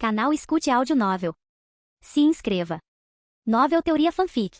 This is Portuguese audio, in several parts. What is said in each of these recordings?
Canal Escute Áudio Novel. Se inscreva. Novel Teoria Fanfic.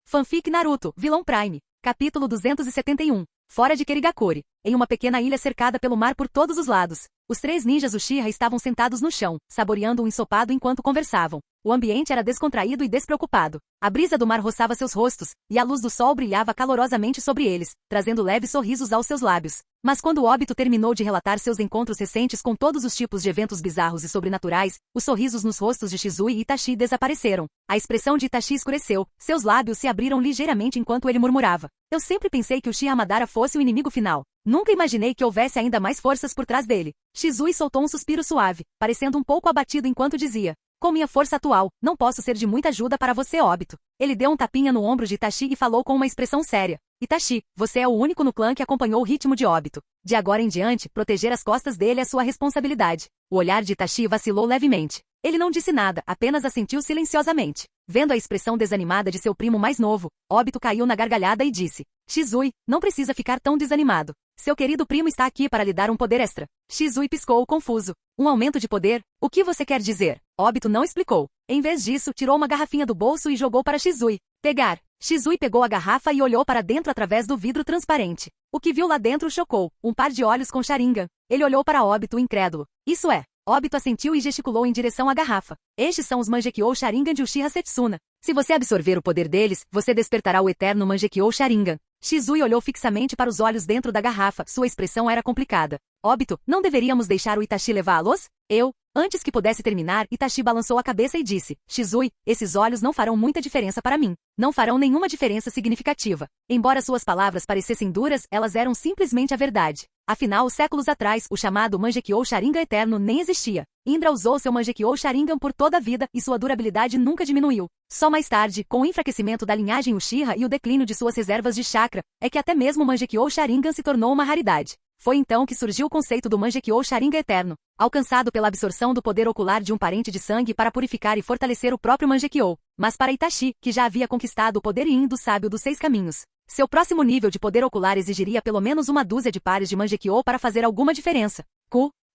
Fanfic Naruto, Vilão Prime. Capítulo 271. Fora de Kerigakure. Em uma pequena ilha cercada pelo mar por todos os lados. Os três ninjas Uchiha estavam sentados no chão, saboreando um ensopado enquanto conversavam. O ambiente era descontraído e despreocupado. A brisa do mar roçava seus rostos, e a luz do sol brilhava calorosamente sobre eles, trazendo leves sorrisos aos seus lábios. Mas quando Obito terminou de relatar seus encontros recentes com todos os tipos de eventos bizarros e sobrenaturais, os sorrisos nos rostos de Shizue e Itachi desapareceram. A expressão de Itachi escureceu, seus lábios se abriram ligeiramente enquanto ele murmurava. Eu sempre pensei que Uchiha Madara fosse o inimigo final. Nunca imaginei que houvesse ainda mais forças por trás dele. Shizue soltou um suspiro suave, parecendo um pouco abatido enquanto dizia: com minha força atual, não posso ser de muita ajuda para você, Obito. Ele deu um tapinha no ombro de Itachi e falou com uma expressão séria. Itachi, você é o único no clã que acompanhou o ritmo de Obito. De agora em diante, proteger as costas dele é sua responsabilidade. O olhar de Itachi vacilou levemente. Ele não disse nada, apenas assentiu silenciosamente. Vendo a expressão desanimada de seu primo mais novo, Obito caiu na gargalhada e disse: Shizue, não precisa ficar tão desanimado. Seu querido primo está aqui para lhe dar um poder extra. Shizue piscou confuso. Um aumento de poder? O que você quer dizer? Obito não explicou. Em vez disso, tirou uma garrafinha do bolso e jogou para Shizue. Pegar. Shizue pegou a garrafa e olhou para dentro através do vidro transparente. O que viu lá dentro o chocou. Um par de olhos com Sharingan. Ele olhou para Obito incrédulo. Isso é. Obito assentiu e gesticulou em direção à garrafa. Estes são os Mangekyou Sharingan de Uchiha Setsuna. Se você absorver o poder deles, você despertará o eterno Mangekyou Sharingan. Shizue olhou fixamente para os olhos dentro da garrafa, sua expressão era complicada. Obito, não deveríamos deixar o Itachi levá-los? Antes que pudesse terminar, Itachi balançou a cabeça e disse: Shizue, esses olhos não farão muita diferença para mim. Não farão nenhuma diferença significativa. Embora suas palavras parecessem duras, elas eram simplesmente a verdade. Afinal, séculos atrás, o chamado Mangekyou Sharingan Eterno nem existia. Indra usou seu Mangekyou Sharingan por toda a vida e sua durabilidade nunca diminuiu. Só mais tarde, com o enfraquecimento da linhagem Uchiha e o declínio de suas reservas de chakra, é que até mesmo o Mangekyou Sharingan se tornou uma raridade. Foi então que surgiu o conceito do Mangekyou Sharingan Eterno, alcançado pela absorção do poder ocular de um parente de sangue para purificar e fortalecer o próprio Mangekyou. Mas para Itachi, que já havia conquistado o poder Yin do sábio dos 6 caminhos, seu próximo nível de poder ocular exigiria pelo menos uma dúzia de pares de Mangekyou para fazer alguma diferença.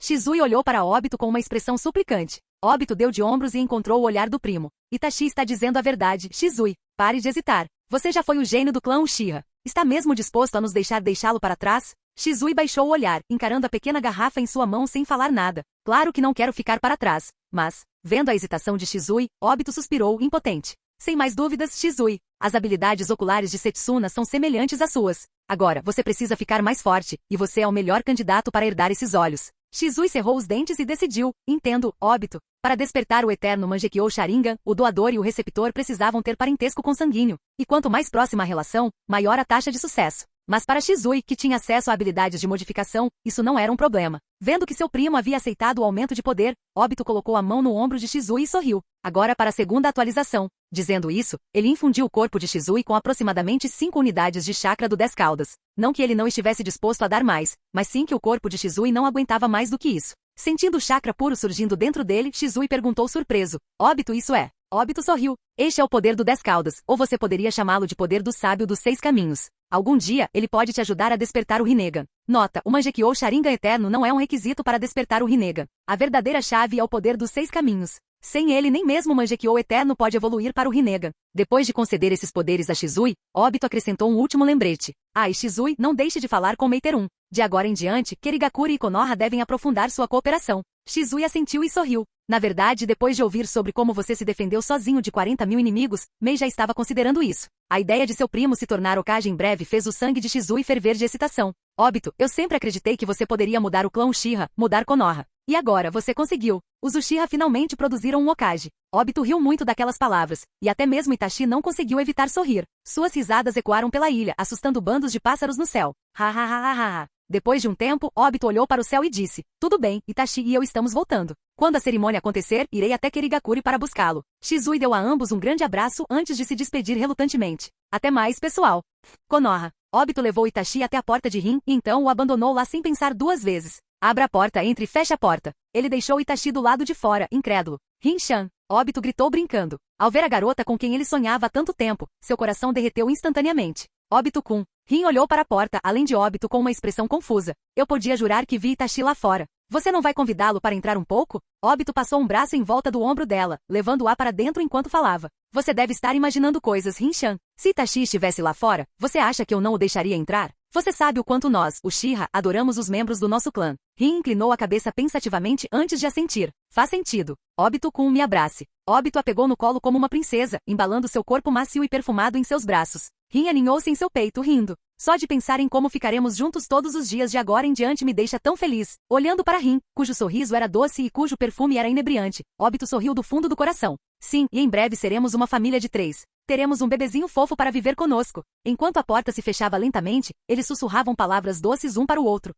Shizue olhou para Obito com uma expressão suplicante. Obito deu de ombros e encontrou o olhar do primo. Itachi está dizendo a verdade, Shizue. Pare de hesitar. Você já foi o gênio do clã Uchiha. Está mesmo disposto a nos deixá-lo para trás? Shizue baixou o olhar, encarando a pequena garrafa em sua mão sem falar nada. Claro que não quero ficar para trás. Mas, vendo a hesitação de Shizue, Obito suspirou, impotente. Sem mais dúvidas, Shizue. As habilidades oculares de Setsuna são semelhantes às suas. Agora, você precisa ficar mais forte, e você é o melhor candidato para herdar esses olhos. Shizue cerrou os dentes e decidiu: entendo, Obito. Para despertar o eterno Mangekyou Sharingan, o doador e o receptor precisavam ter parentesco consanguíneo. E quanto mais próxima a relação, maior a taxa de sucesso. Mas para Shizue, que tinha acesso a habilidades de modificação, isso não era um problema. Vendo que seu primo havia aceitado o aumento de poder, Obito colocou a mão no ombro de Shizue e sorriu. Agora para a segunda atualização. Dizendo isso, ele infundiu o corpo de Shizue com aproximadamente 5 unidades de chakra do 10 caudas. Não que ele não estivesse disposto a dar mais, mas sim que o corpo de Shizue não aguentava mais do que isso. Sentindo o chakra puro surgindo dentro dele, Shizue perguntou surpreso: Obito, isso é? Obito sorriu. Este é o poder do 10 caudas, ou você poderia chamá-lo de poder do sábio dos 6 caminhos. Algum dia, ele pode te ajudar a despertar o Rinnegan. Nota, o Mangekyou Sharingan Eterno não é um requisito para despertar o Rinnegan. A verdadeira chave é o poder dos 6 caminhos. Sem ele, nem mesmo o Mangekyou Eterno pode evoluir para o Rinnegan. Depois de conceder esses poderes a Shizue, Obito acrescentou um último lembrete. E Shizue, não deixe de falar com Meiterum. De agora em diante, Kerigakure e Konoha devem aprofundar sua cooperação. Shizue assentiu e sorriu. Na verdade, depois de ouvir sobre como você se defendeu sozinho de 40 mil inimigos, Mei já estava considerando isso. A ideia de seu primo se tornar Hokage em breve fez o sangue de Shizue ferver de excitação. Obito, eu sempre acreditei que você poderia mudar o clã Uchiha, mudar Konoha. E agora, você conseguiu. Os Uchiha finalmente produziram um Hokage. Obito riu muito daquelas palavras, e até mesmo Itachi não conseguiu evitar sorrir. Suas risadas ecoaram pela ilha, assustando bandos de pássaros no céu. Ha ha ha ha ha. Depois de um tempo, Obito olhou para o céu e disse: tudo bem, Itachi e eu estamos voltando. Quando a cerimônia acontecer, irei até Kerigakure para buscá-lo. Shizue deu a ambos um grande abraço antes de se despedir relutantemente. Até mais, pessoal. Konoha. Obito levou Itachi até a porta de Rin, e então o abandonou lá sem pensar 2 vezes. Abra a porta, entre e feche a porta. Ele deixou Itachi do lado de fora, incrédulo. Rin-chan. Obito gritou brincando. Ao ver a garota com quem ele sonhava há tanto tempo, seu coração derreteu instantaneamente. Obito-kun. Rin olhou para a porta, além de Obito com uma expressão confusa. Eu podia jurar que vi Itachi lá fora. Você não vai convidá-lo para entrar um pouco? Óbito passou um braço em volta do ombro dela, levando-a para dentro enquanto falava. Você deve estar imaginando coisas, Rin-chan. Se Itachi estivesse lá fora, você acha que eu não o deixaria entrar? Você sabe o quanto nós, Uchiha, adoramos os membros do nosso clã. Rin inclinou a cabeça pensativamente antes de assentir. Faz sentido. Obito-kun, me abrace. Óbito a pegou no colo como uma princesa, embalando seu corpo macio e perfumado em seus braços. Rin aninhou-se em seu peito, rindo. Só de pensar em como ficaremos juntos todos os dias de agora em diante me deixa tão feliz. Olhando para Rin, cujo sorriso era doce e cujo perfume era inebriante, Óbito sorriu do fundo do coração. Sim, e em breve seremos uma família de 3. Teremos um bebezinho fofo para viver conosco. Enquanto a porta se fechava lentamente, eles sussurravam palavras doces um para o outro.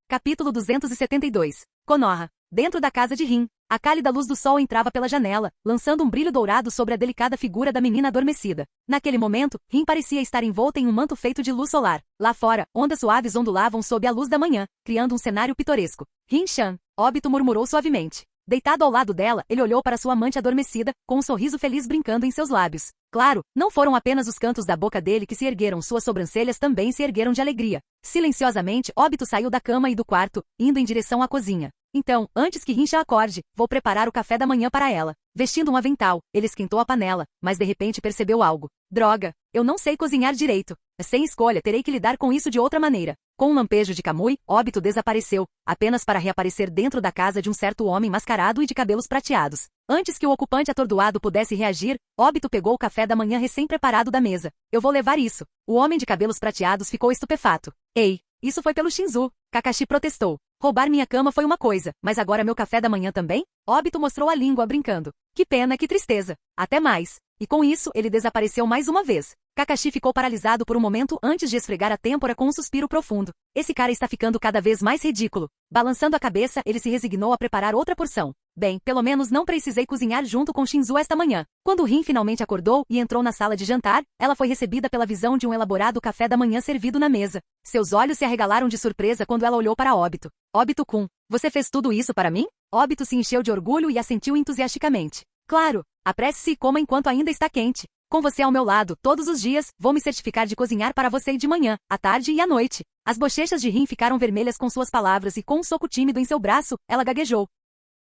Capítulo 272. Konoha. Dentro da casa de Rin, a cálida luz do sol entrava pela janela, lançando um brilho dourado sobre a delicada figura da menina adormecida. Naquele momento, Rin parecia estar envolta em um manto feito de luz solar. Lá fora, ondas suaves ondulavam sob a luz da manhã, criando um cenário pitoresco. Rin-chan, Óbito murmurou suavemente. Deitado ao lado dela, ele olhou para sua amante adormecida, com um sorriso feliz brincando em seus lábios. Claro, não foram apenas os cantos da boca dele que se ergueram, suas sobrancelhas também se ergueram de alegria. Silenciosamente, Óbito saiu da cama e do quarto, indo em direção à cozinha. Então, antes que Rin-chan acorde, vou preparar o café da manhã para ela. Vestindo um avental, ele esquentou a panela, mas de repente percebeu algo. Droga, eu não sei cozinhar direito. Sem escolha, terei que lidar com isso de outra maneira. Com um lampejo de Kamui, Óbito desapareceu, apenas para reaparecer dentro da casa de um certo homem mascarado e de cabelos prateados. Antes que o ocupante atordoado pudesse reagir, Óbito pegou o café da manhã recém-preparado da mesa. Eu vou levar isso. O homem de cabelos prateados ficou estupefato. Ei, isso foi pelo Shinzu, Kakashi protestou. Roubar minha cama foi uma coisa, mas agora meu café da manhã também? Óbito mostrou a língua brincando. Que pena, que tristeza. Até mais. E com isso, ele desapareceu mais uma vez. Kakashi ficou paralisado por um momento antes de esfregar a têmpora com um suspiro profundo. Esse cara está ficando cada vez mais ridículo. Balançando a cabeça, ele se resignou a preparar outra porção. Bem, pelo menos não precisei cozinhar junto com Shinzu esta manhã. Quando Rin finalmente acordou e entrou na sala de jantar, ela foi recebida pela visão de um elaborado café da manhã servido na mesa. Seus olhos se arregalaram de surpresa quando ela olhou para Óbito. Óbito-kun, você fez tudo isso para mim? Óbito se encheu de orgulho e assentiu entusiasticamente. Claro, apresse-se e coma enquanto ainda está quente. Com você ao meu lado, todos os dias, vou me certificar de cozinhar para você de manhã, à tarde e à noite. As bochechas de Rin ficaram vermelhas com suas palavras e com um soco tímido em seu braço, ela gaguejou.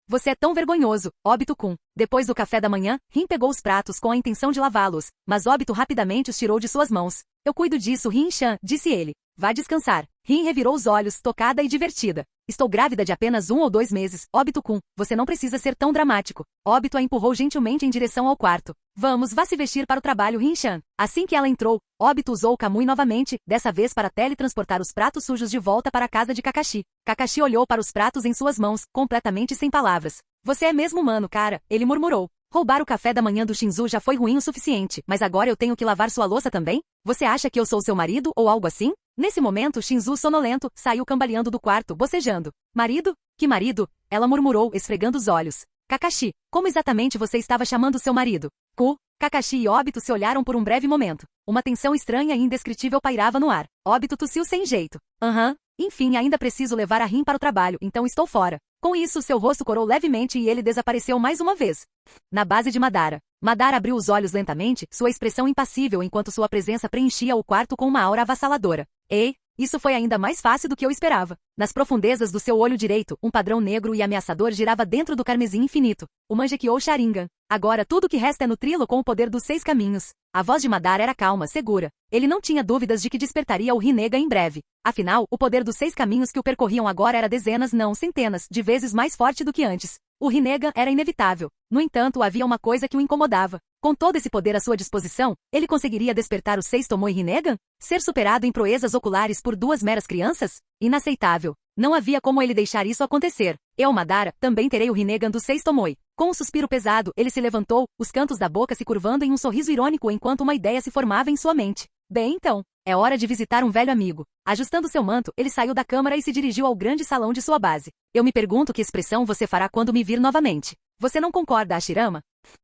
Você é tão vergonhoso, Óbito-kun. Depois do café da manhã, Rin pegou os pratos com a intenção de lavá-los, mas Óbito rapidamente os tirou de suas mãos. Eu cuido disso, Rin-chan, disse ele. Vá descansar. Rin revirou os olhos, tocada e divertida. Estou grávida de apenas 1 ou 2 meses, Óbito-kun. Você não precisa ser tão dramático. Óbito a empurrou gentilmente em direção ao quarto. Vamos, vá se vestir para o trabalho, Rin-chan. Assim que ela entrou, Óbito usou o Kamui novamente, dessa vez para teletransportar os pratos sujos de volta para a casa de Kakashi. Kakashi olhou para os pratos em suas mãos, completamente sem palavras. Você é mesmo humano, cara, ele murmurou. Roubar o café da manhã do Shinzu já foi ruim o suficiente, mas agora eu tenho que lavar sua louça também? Você acha que eu sou seu marido ou algo assim? Nesse momento, Shinzu sonolento saiu cambaleando do quarto, bocejando. Marido? Que marido? Ela murmurou, esfregando os olhos. Kakashi, como exatamente você estava chamando seu marido? Kakashi e Óbito se olharam por um breve momento. Uma tensão estranha e indescritível pairava no ar. Óbito tossiu sem jeito. Enfim, ainda preciso levar a Rin para o trabalho, então estou fora. Com isso, seu rosto corou levemente e ele desapareceu mais uma vez. Na base de Madara. Madara abriu os olhos lentamente, sua expressão impassível enquanto sua presença preenchia o quarto com uma aura avassaladora. Ei, isso foi ainda mais fácil do que eu esperava. Nas profundezas do seu olho direito, um padrão negro e ameaçador girava dentro do carmesim infinito. O Mangekyou Sharingan. Agora tudo o que resta é nutri-lo com o poder dos 6 caminhos. A voz de Madara era calma, segura. Ele não tinha dúvidas de que despertaria o Rinnegan em breve. Afinal, o poder dos 6 caminhos que o percorriam agora era dezenas, não centenas, de vezes mais forte do que antes. O Rinnegan era inevitável. No entanto, havia uma coisa que o incomodava. Com todo esse poder à sua disposição, ele conseguiria despertar os 6 Tomoe Rinnegan? Ser superado em proezas oculares por 2 meras crianças? Inaceitável. Não havia como ele deixar isso acontecer. Eu, Madara, também terei o Rinnegan dos 6 Tomoe. Com um suspiro pesado, ele se levantou, os cantos da boca se curvando em um sorriso irônico enquanto uma ideia se formava em sua mente. Bem então, é hora de visitar um velho amigo. Ajustando seu manto, ele saiu da câmara e se dirigiu ao grande salão de sua base. Eu me pergunto que expressão você fará quando me vir novamente. Você não concorda, Hashirama?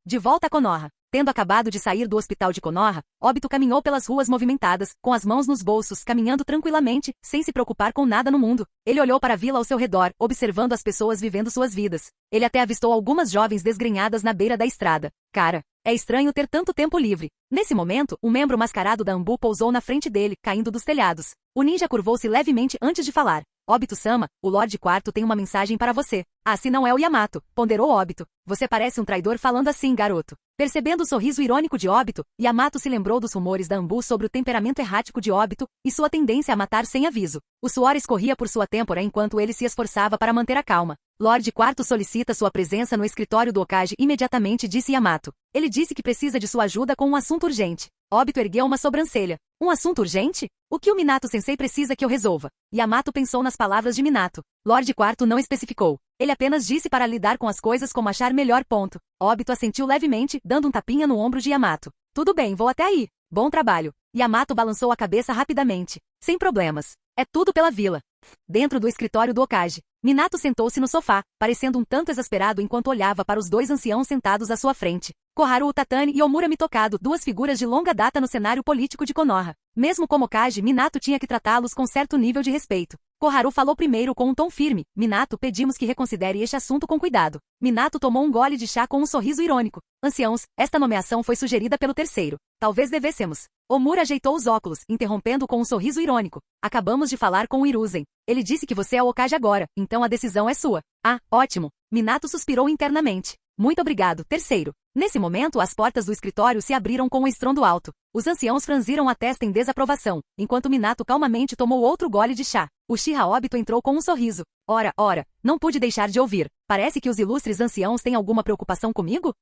De volta a Konoha. Tendo acabado de sair do hospital de Konoha, Óbito caminhou pelas ruas movimentadas, com as mãos nos bolsos, caminhando tranquilamente, sem se preocupar com nada no mundo. Ele olhou para a vila ao seu redor, observando as pessoas vivendo suas vidas. Ele até avistou algumas jovens desgrenhadas na beira da estrada. Cara, é estranho ter tanto tempo livre. Nesse momento, um membro mascarado da Ambu pousou na frente dele, caindo dos telhados. O ninja curvou-se levemente antes de falar. Obito-sama, o Lorde Quarto tem uma mensagem para você. Ah, se não é o Yamato, ponderou Obito. Você parece um traidor falando assim, garoto. Percebendo o sorriso irônico de Obito, Yamato se lembrou dos rumores da Anbu sobre o temperamento errático de Obito e sua tendência a matar sem aviso. O suor escorria por sua têmpora enquanto ele se esforçava para manter a calma. Lorde Quarto solicita sua presença no escritório do Hokage imediatamente, disse Yamato. Ele disse que precisa de sua ajuda com um assunto urgente. Obito ergueu uma sobrancelha. Um assunto urgente? O que o Minato-sensei precisa que eu resolva? Yamato pensou nas palavras de Minato. Lorde Quarto não especificou. Ele apenas disse para lidar com as coisas como achar melhor. Ponto. Obito assentiu levemente, dando um tapinha no ombro de Yamato. Tudo bem, vou até aí. Bom trabalho. Yamato balançou a cabeça rapidamente. Sem problemas. É tudo pela vila. Dentro do escritório do Hokage, Minato sentou-se no sofá, parecendo um tanto exasperado enquanto olhava para os dois anciãos sentados à sua frente. Koharu Utatani e Omura Mitokado, duas figuras de longa data no cenário político de Konoha. Mesmo como Hokage, Minato tinha que tratá-los com certo nível de respeito. Koharu falou primeiro com um tom firme. Minato, pedimos que reconsidere este assunto com cuidado. Minato tomou um gole de chá com um sorriso irônico. Anciãos, esta nomeação foi sugerida pelo terceiro. Talvez devêssemos. Omura ajeitou os óculos, interrompendo com um sorriso irônico. Acabamos de falar com o Hiruzen. Ele disse que você é o Hokage agora, então a decisão é sua. Ah, ótimo. Minato suspirou internamente. Muito obrigado, terceiro. Nesse momento, as portas do escritório se abriram com um estrondo alto. Os anciãos franziram a testa em desaprovação, enquanto Minato calmamente tomou outro gole de chá. O Uchiha Obito entrou com um sorriso. Ora, não pude deixar de ouvir. Parece que os ilustres anciãos têm alguma preocupação comigo?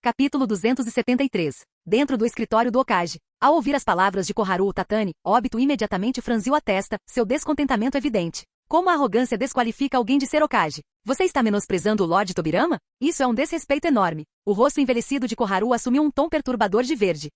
Capítulo 273. Dentro do escritório do Hokage. Ao ouvir as palavras de Koharu Utatani, Obito imediatamente franziu a testa, seu descontentamento evidente. Como a arrogância desqualifica alguém de ser Hokage? Você está menosprezando o Lorde Tobirama? Isso é um desrespeito enorme. O rosto envelhecido de Koharu assumiu um tom perturbador de verde.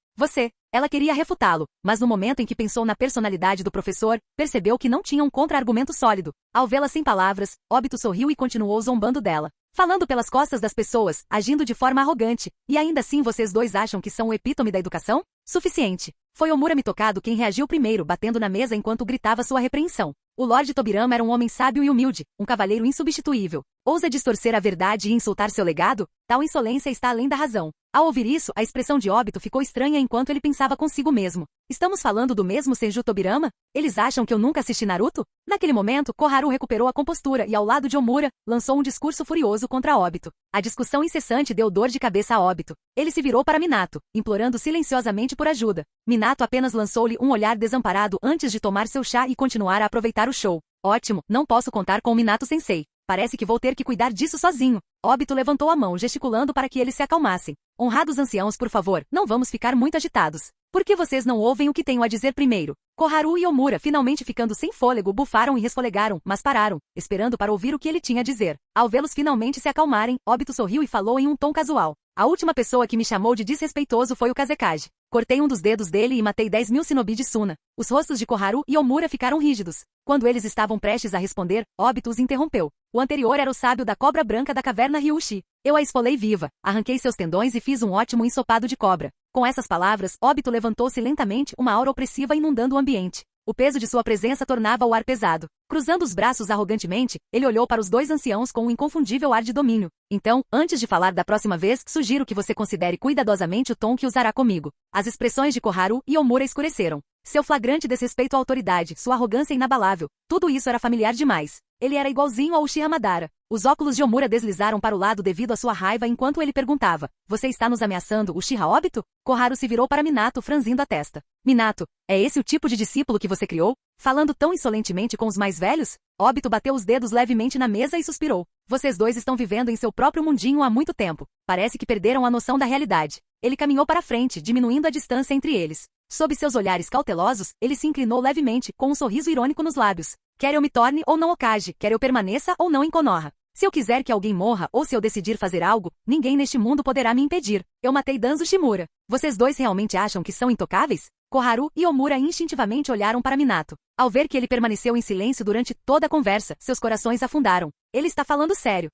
Ela queria refutá-lo, mas no momento em que pensou na personalidade do professor, percebeu que não tinha um contra-argumento sólido. Ao vê-la sem palavras, Obito sorriu e continuou zombando dela. Falando pelas costas das pessoas, agindo de forma arrogante. E ainda assim vocês dois acham que são o epítome da educação? Suficiente. Foi Omura Mitokado quem reagiu primeiro, batendo na mesa enquanto gritava sua repreensão. O Lorde Tobirama era um homem sábio e humilde, um cavaleiro insubstituível. Ousa distorcer a verdade e insultar seu legado? Tal insolência está além da razão. Ao ouvir isso, a expressão de Obito ficou estranha enquanto ele pensava consigo mesmo. Estamos falando do mesmo Senju Tobirama? Eles acham que eu nunca assisti Naruto? Naquele momento, Koharu recuperou a compostura e ao lado de Omura, lançou um discurso furioso contra Obito. A discussão incessante deu dor de cabeça a Obito. Ele se virou para Minato, implorando silenciosamente por ajuda. Minato apenas lançou-lhe um olhar desamparado antes de tomar seu chá e continuar a aproveitar o show. Ótimo, não posso contar com o Minato-sensei. Parece que vou ter que cuidar disso sozinho. Obito levantou a mão, gesticulando para que eles se acalmassem. Honrados anciãos, por favor, não vamos ficar muito agitados. Por que vocês não ouvem o que tenho a dizer primeiro? Koharu e Omura, finalmente ficando sem fôlego, bufaram e resfolegaram, mas pararam, esperando para ouvir o que ele tinha a dizer. Ao vê-los finalmente se acalmarem, Obito sorriu e falou em um tom casual. A última pessoa que me chamou de desrespeitoso foi o Kazekage. Cortei um dos dedos dele e matei 10.000 shinobi de Suna. Os rostos de Koharu e Omura ficaram rígidos. Quando eles estavam prestes a responder, Obito os interrompeu. O anterior era o sábio da cobra branca da caverna Ryushi. Eu a esfolei viva, arranquei seus tendões e fiz um ótimo ensopado de cobra. Com essas palavras, Obito levantou-se lentamente, uma aura opressiva inundando o ambiente. O peso de sua presença tornava o ar pesado. Cruzando os braços arrogantemente, ele olhou para os dois anciãos com um inconfundível ar de domínio. Então, antes de falar da próxima vez, sugiro que você considere cuidadosamente o tom que usará comigo. As expressões de Koharu e Omura escureceram. Seu flagrante desrespeito à autoridade, sua arrogância inabalável, tudo isso era familiar demais. Ele era igualzinho ao Uchiha Madara. Os óculos de Omura deslizaram para o lado devido à sua raiva enquanto ele perguntava: Você está nos ameaçando, Uchiha Obito? Koharu se virou para Minato, franzindo a testa. Minato, é esse o tipo de discípulo que você criou? Falando tão insolentemente com os mais velhos? Obito bateu os dedos levemente na mesa e suspirou. Vocês dois estão vivendo em seu próprio mundinho há muito tempo. Parece que perderam a noção da realidade. Ele caminhou para frente, diminuindo a distância entre eles. Sob seus olhares cautelosos, ele se inclinou levemente, com um sorriso irônico nos lábios. Quer eu me torne ou não Hokage, quer eu permaneça ou não em Konoha. Se eu quiser que alguém morra ou se eu decidir fazer algo, ninguém neste mundo poderá me impedir. Eu matei Danzo Shimura. Vocês dois realmente acham que são intocáveis? Koharu e Omura instintivamente olharam para Minato. Ao ver que ele permaneceu em silêncio durante toda a conversa, seus corações afundaram. Ele está falando sério.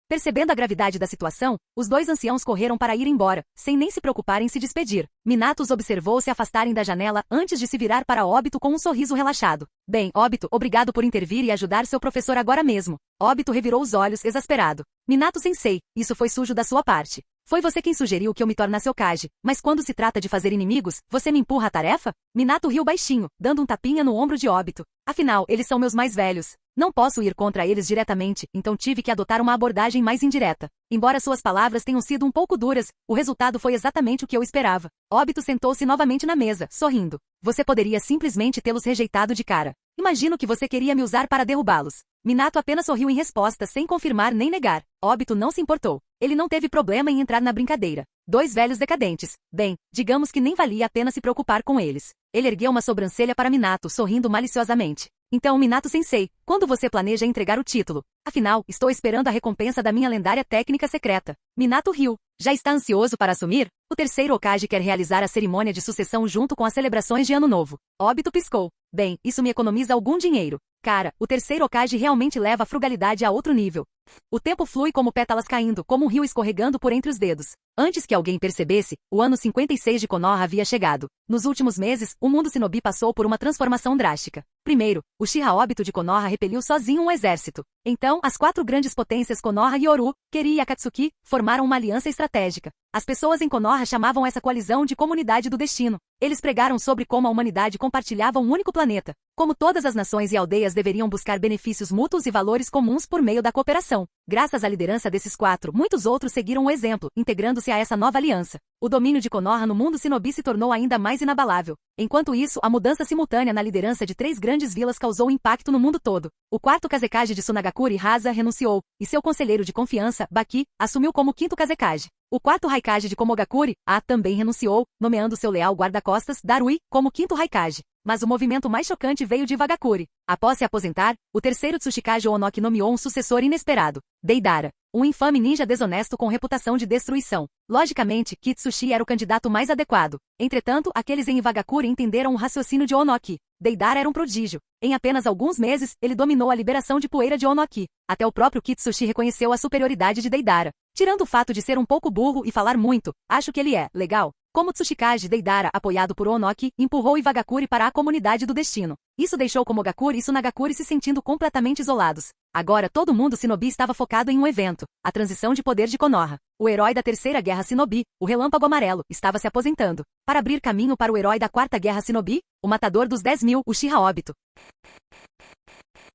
Percebendo a gravidade da situação, os dois anciãos correram para ir embora, sem nem se preocupar em se despedir. Minato os observou se afastarem da janela antes de se virar para Obito com um sorriso relaxado. Bem, Obito, obrigado por intervir e ajudar seu professor agora mesmo. Obito revirou os olhos, exasperado. Minato-sensei, isso foi sujo da sua parte. Foi você quem sugeriu que eu me tornasse Hokage, mas quando se trata de fazer inimigos, você me empurra a tarefa? Minato riu baixinho, dando um tapinha no ombro de Obito. Afinal, eles são meus mais velhos. Não posso ir contra eles diretamente, então tive que adotar uma abordagem mais indireta. Embora suas palavras tenham sido um pouco duras, o resultado foi exatamente o que eu esperava. Obito sentou-se novamente na mesa, sorrindo. Você poderia simplesmente tê-los rejeitado de cara. Imagino que você queria me usar para derrubá-los. Minato apenas sorriu em resposta, sem confirmar nem negar. Obito não se importou. Ele não teve problema em entrar na brincadeira. Dois velhos decadentes. Bem, digamos que nem valia a pena se preocupar com eles. Ele ergueu uma sobrancelha para Minato, sorrindo maliciosamente. Então, Minato-sensei, quando você planeja entregar o título? Afinal, estou esperando a recompensa da minha lendária técnica secreta. Minato riu. Já está ansioso para assumir? O terceiro Hokage quer realizar a cerimônia de sucessão junto com as celebrações de Ano Novo. Obito piscou. Bem, isso me economiza algum dinheiro. Cara, o terceiro Hokage realmente leva a frugalidade a outro nível. O tempo flui como pétalas caindo, como um rio escorregando por entre os dedos. Antes que alguém percebesse, o ano 56 de Konoha havia chegado. Nos últimos meses, o mundo shinobi passou por uma transformação drástica. Primeiro, o Uchiha Obito de Konoha repeliu sozinho um exército. Então, as quatro grandes potências Konoha e Oru, Keri e Akatsuki, formaram uma aliança estratégica. As pessoas em Konoha chamavam essa coalizão de Comunidade do Destino. Eles pregaram sobre como a humanidade compartilhava um único planeta, como todas as nações e aldeias deveriam buscar benefícios mútuos e valores comuns por meio da cooperação. Graças à liderança desses quatro, muitos outros seguiram o exemplo, integrando-se a essa nova aliança. O domínio de Konoha no mundo shinobi se tornou ainda mais inabalável. Enquanto isso, a mudança simultânea na liderança de três grandes vilas causou impacto no mundo todo. O quarto Kazekage de Sunagakure, Hasa, renunciou, e seu conselheiro de confiança, Baki, assumiu como quinto Kazekage. O quarto Raikage de Komogakure, A, também renunciou, nomeando seu leal guarda-costas, Darui, como quinto Raikage. Mas o movimento mais chocante veio de Wagakure. Após se aposentar, o terceiro Tsuchikage Onoki nomeou um sucessor inesperado, Deidara, um infame ninja desonesto com reputação de destruição. Logicamente, Kitsushi era o candidato mais adequado. Entretanto, aqueles em Iwagakure entenderam o raciocínio de Onoki. Deidara era um prodígio. Em apenas alguns meses, ele dominou a liberação de poeira de Onoki. Até o próprio Kitsushi reconheceu a superioridade de Deidara. Tirando o fato de ser um pouco burro e falar muito, acho que ele é legal. Como Tsuchikage, Deidara, apoiado por Onoki, empurrou Iwagakure para a comunidade do destino. Isso deixou Komogakure e Sunagakure se sentindo completamente isolados. Agora todo mundo shinobi estava focado em um evento, a transição de poder de Konoha. O herói da Terceira Guerra Shinobi, o Relâmpago Amarelo, estava se aposentando. Para abrir caminho para o herói da Quarta Guerra Shinobi, o matador dos 10.000, Uchiha Obito.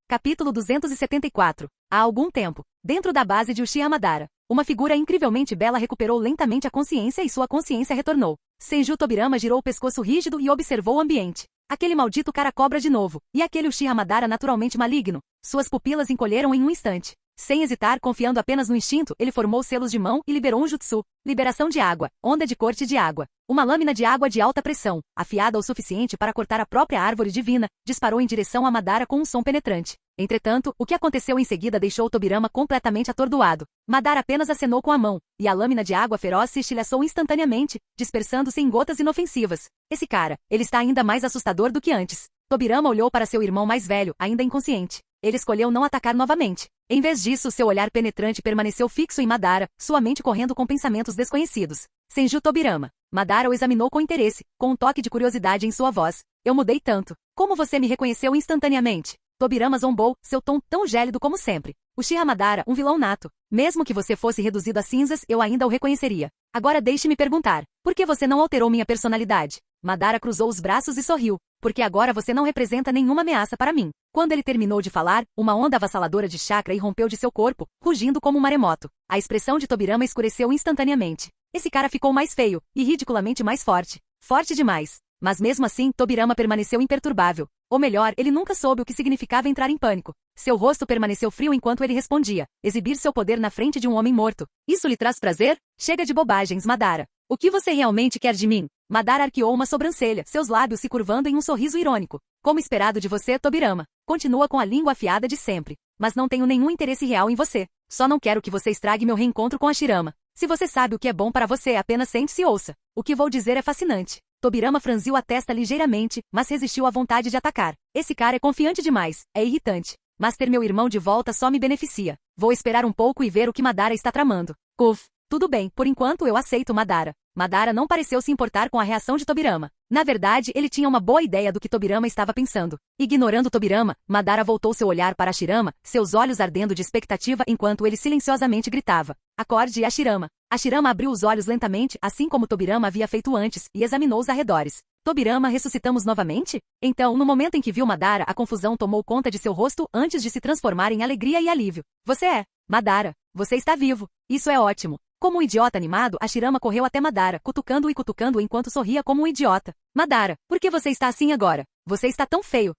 Capítulo 274. Há algum tempo, dentro da base de Uchiha Madara, uma figura incrivelmente bela recuperou lentamente a consciência e sua consciência retornou. Senju Tobirama girou o pescoço rígido e observou o ambiente. Aquele maldito cara-cobra de novo. E aquele Uchiha Madara naturalmente maligno. Suas pupilas encolheram em um instante. Sem hesitar, confiando apenas no instinto, ele formou selos de mão e liberou um jutsu. Liberação de água, onda de corte de água. Uma lâmina de água de alta pressão, afiada o suficiente para cortar a própria árvore divina, disparou em direção a Madara com um som penetrante. Entretanto, o que aconteceu em seguida deixou Tobirama completamente atordoado. Madara apenas acenou com a mão, e a lâmina de água feroz se estilhaçou instantaneamente, dispersando-se em gotas inofensivas. Esse cara, ele está ainda mais assustador do que antes. Tobirama olhou para seu irmão mais velho, ainda inconsciente. Ele escolheu não atacar novamente. Em vez disso, seu olhar penetrante permaneceu fixo em Madara, sua mente correndo com pensamentos desconhecidos. Senju Tobirama. Madara o examinou com interesse, com um toque de curiosidade em sua voz. Eu mudei tanto. Como você me reconheceu instantaneamente? Tobirama zombou, seu tom tão gélido como sempre. Uchiha Madara, um vilão nato. Mesmo que você fosse reduzido a cinzas, eu ainda o reconheceria. Agora deixe-me perguntar. Por que você não alterou minha personalidade? Madara cruzou os braços e sorriu. Porque agora você não representa nenhuma ameaça para mim. Quando ele terminou de falar, uma onda avassaladora de chakra irrompeu de seu corpo, rugindo como um maremoto. A expressão de Tobirama escureceu instantaneamente. Esse cara ficou mais feio, e ridiculamente mais forte. Forte demais. Mas mesmo assim, Tobirama permaneceu imperturbável. Ou melhor, ele nunca soube o que significava entrar em pânico. Seu rosto permaneceu frio enquanto ele respondia. Exibir seu poder na frente de um homem morto. Isso lhe traz prazer? Chega de bobagens, Madara. O que você realmente quer de mim? Madara arqueou uma sobrancelha, seus lábios se curvando em um sorriso irônico. Como esperado de você, Tobirama. Continua com a língua afiada de sempre. Mas não tenho nenhum interesse real em você. Só não quero que você estrague meu reencontro com a Shirama. Se você sabe o que é bom para você, apenas sente-se e ouça. O que vou dizer é fascinante. Tobirama franziu a testa ligeiramente, mas resistiu à vontade de atacar. Esse cara é confiante demais, é irritante. Mas ter meu irmão de volta só me beneficia. Vou esperar um pouco e ver o que Madara está tramando. Uf. Tudo bem, por enquanto eu aceito Madara. Madara não pareceu se importar com a reação de Tobirama. Na verdade, ele tinha uma boa ideia do que Tobirama estava pensando. Ignorando Tobirama, Madara voltou seu olhar para Hashirama, seus olhos ardendo de expectativa enquanto ele silenciosamente gritava: "Acorde, Hashirama." Hashirama abriu os olhos lentamente, assim como Tobirama havia feito antes, e examinou os arredores. "Tobirama, ressuscitamos novamente?" Então, no momento em que viu Madara, a confusão tomou conta de seu rosto antes de se transformar em alegria e alívio. "Você é Madara. Você está vivo. Isso é ótimo." Como um idiota animado, Hashirama correu até Madara, cutucando-o e cutucando-o enquanto sorria como um idiota. "Madara, por que você está assim agora? Você está tão feio.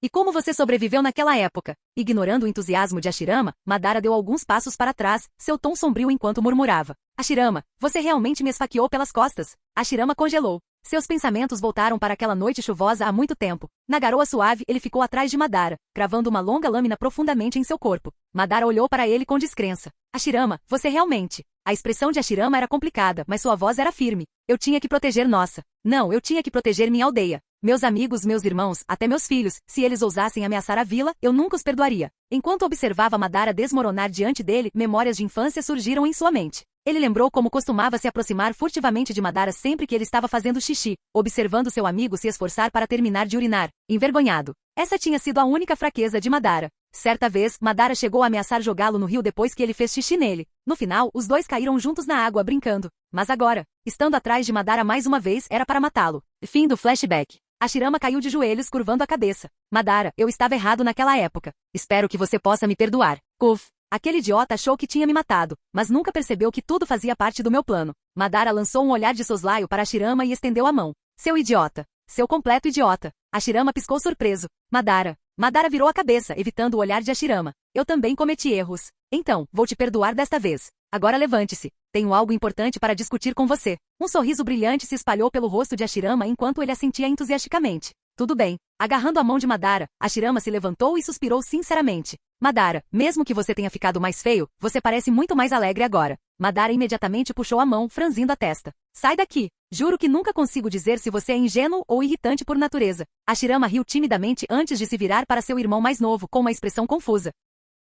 E como você sobreviveu naquela época?" Ignorando o entusiasmo de Hashirama, Madara deu alguns passos para trás, seu tom sombrio enquanto murmurava: "Hashirama, você realmente me esfaqueou pelas costas." Hashirama congelou. Seus pensamentos voltaram para aquela noite chuvosa há muito tempo. Na garoa suave, ele ficou atrás de Madara, cravando uma longa lâmina profundamente em seu corpo. Madara olhou para ele com descrença. "Hashirama, você realmente..." A expressão de Hashirama era complicada, mas sua voz era firme. "Eu tinha que proteger nossa. Não, eu tinha que proteger minha aldeia. Meus amigos, meus irmãos, até meus filhos, se eles ousassem ameaçar a vila, eu nunca os perdoaria." Enquanto observava Madara desmoronar diante dele, memórias de infância surgiram em sua mente. Ele lembrou como costumava se aproximar furtivamente de Madara sempre que ele estava fazendo xixi, observando seu amigo se esforçar para terminar de urinar, envergonhado. Essa tinha sido a única fraqueza de Madara. Certa vez, Madara chegou a ameaçar jogá-lo no rio depois que ele fez xixi nele. No final, os dois caíram juntos na água brincando. Mas agora, estando atrás de Madara mais uma vez, era para matá-lo. Fim do flashback. Hashirama caiu de joelhos curvando a cabeça. "Madara, eu estava errado naquela época. Espero que você possa me perdoar." Kuf. Aquele idiota achou que tinha me matado, mas nunca percebeu que tudo fazia parte do meu plano. Madara lançou um olhar de soslaio para Hashirama e estendeu a mão. "Seu idiota. Seu completo idiota." Hashirama piscou surpreso. "Madara." Madara virou a cabeça, evitando o olhar de Hashirama. "Eu também cometi erros. Então, vou te perdoar desta vez. Agora levante-se. Tenho algo importante para discutir com você." Um sorriso brilhante se espalhou pelo rosto de Hashirama enquanto ele assentia entusiasticamente. "Tudo bem." Agarrando a mão de Madara, Hashirama se levantou e suspirou sinceramente. "Madara, mesmo que você tenha ficado mais feio, você parece muito mais alegre agora." Madara imediatamente puxou a mão, franzindo a testa. "Sai daqui. Juro que nunca consigo dizer se você é ingênuo ou irritante por natureza." Hashirama riu timidamente antes de se virar para seu irmão mais novo com uma expressão confusa.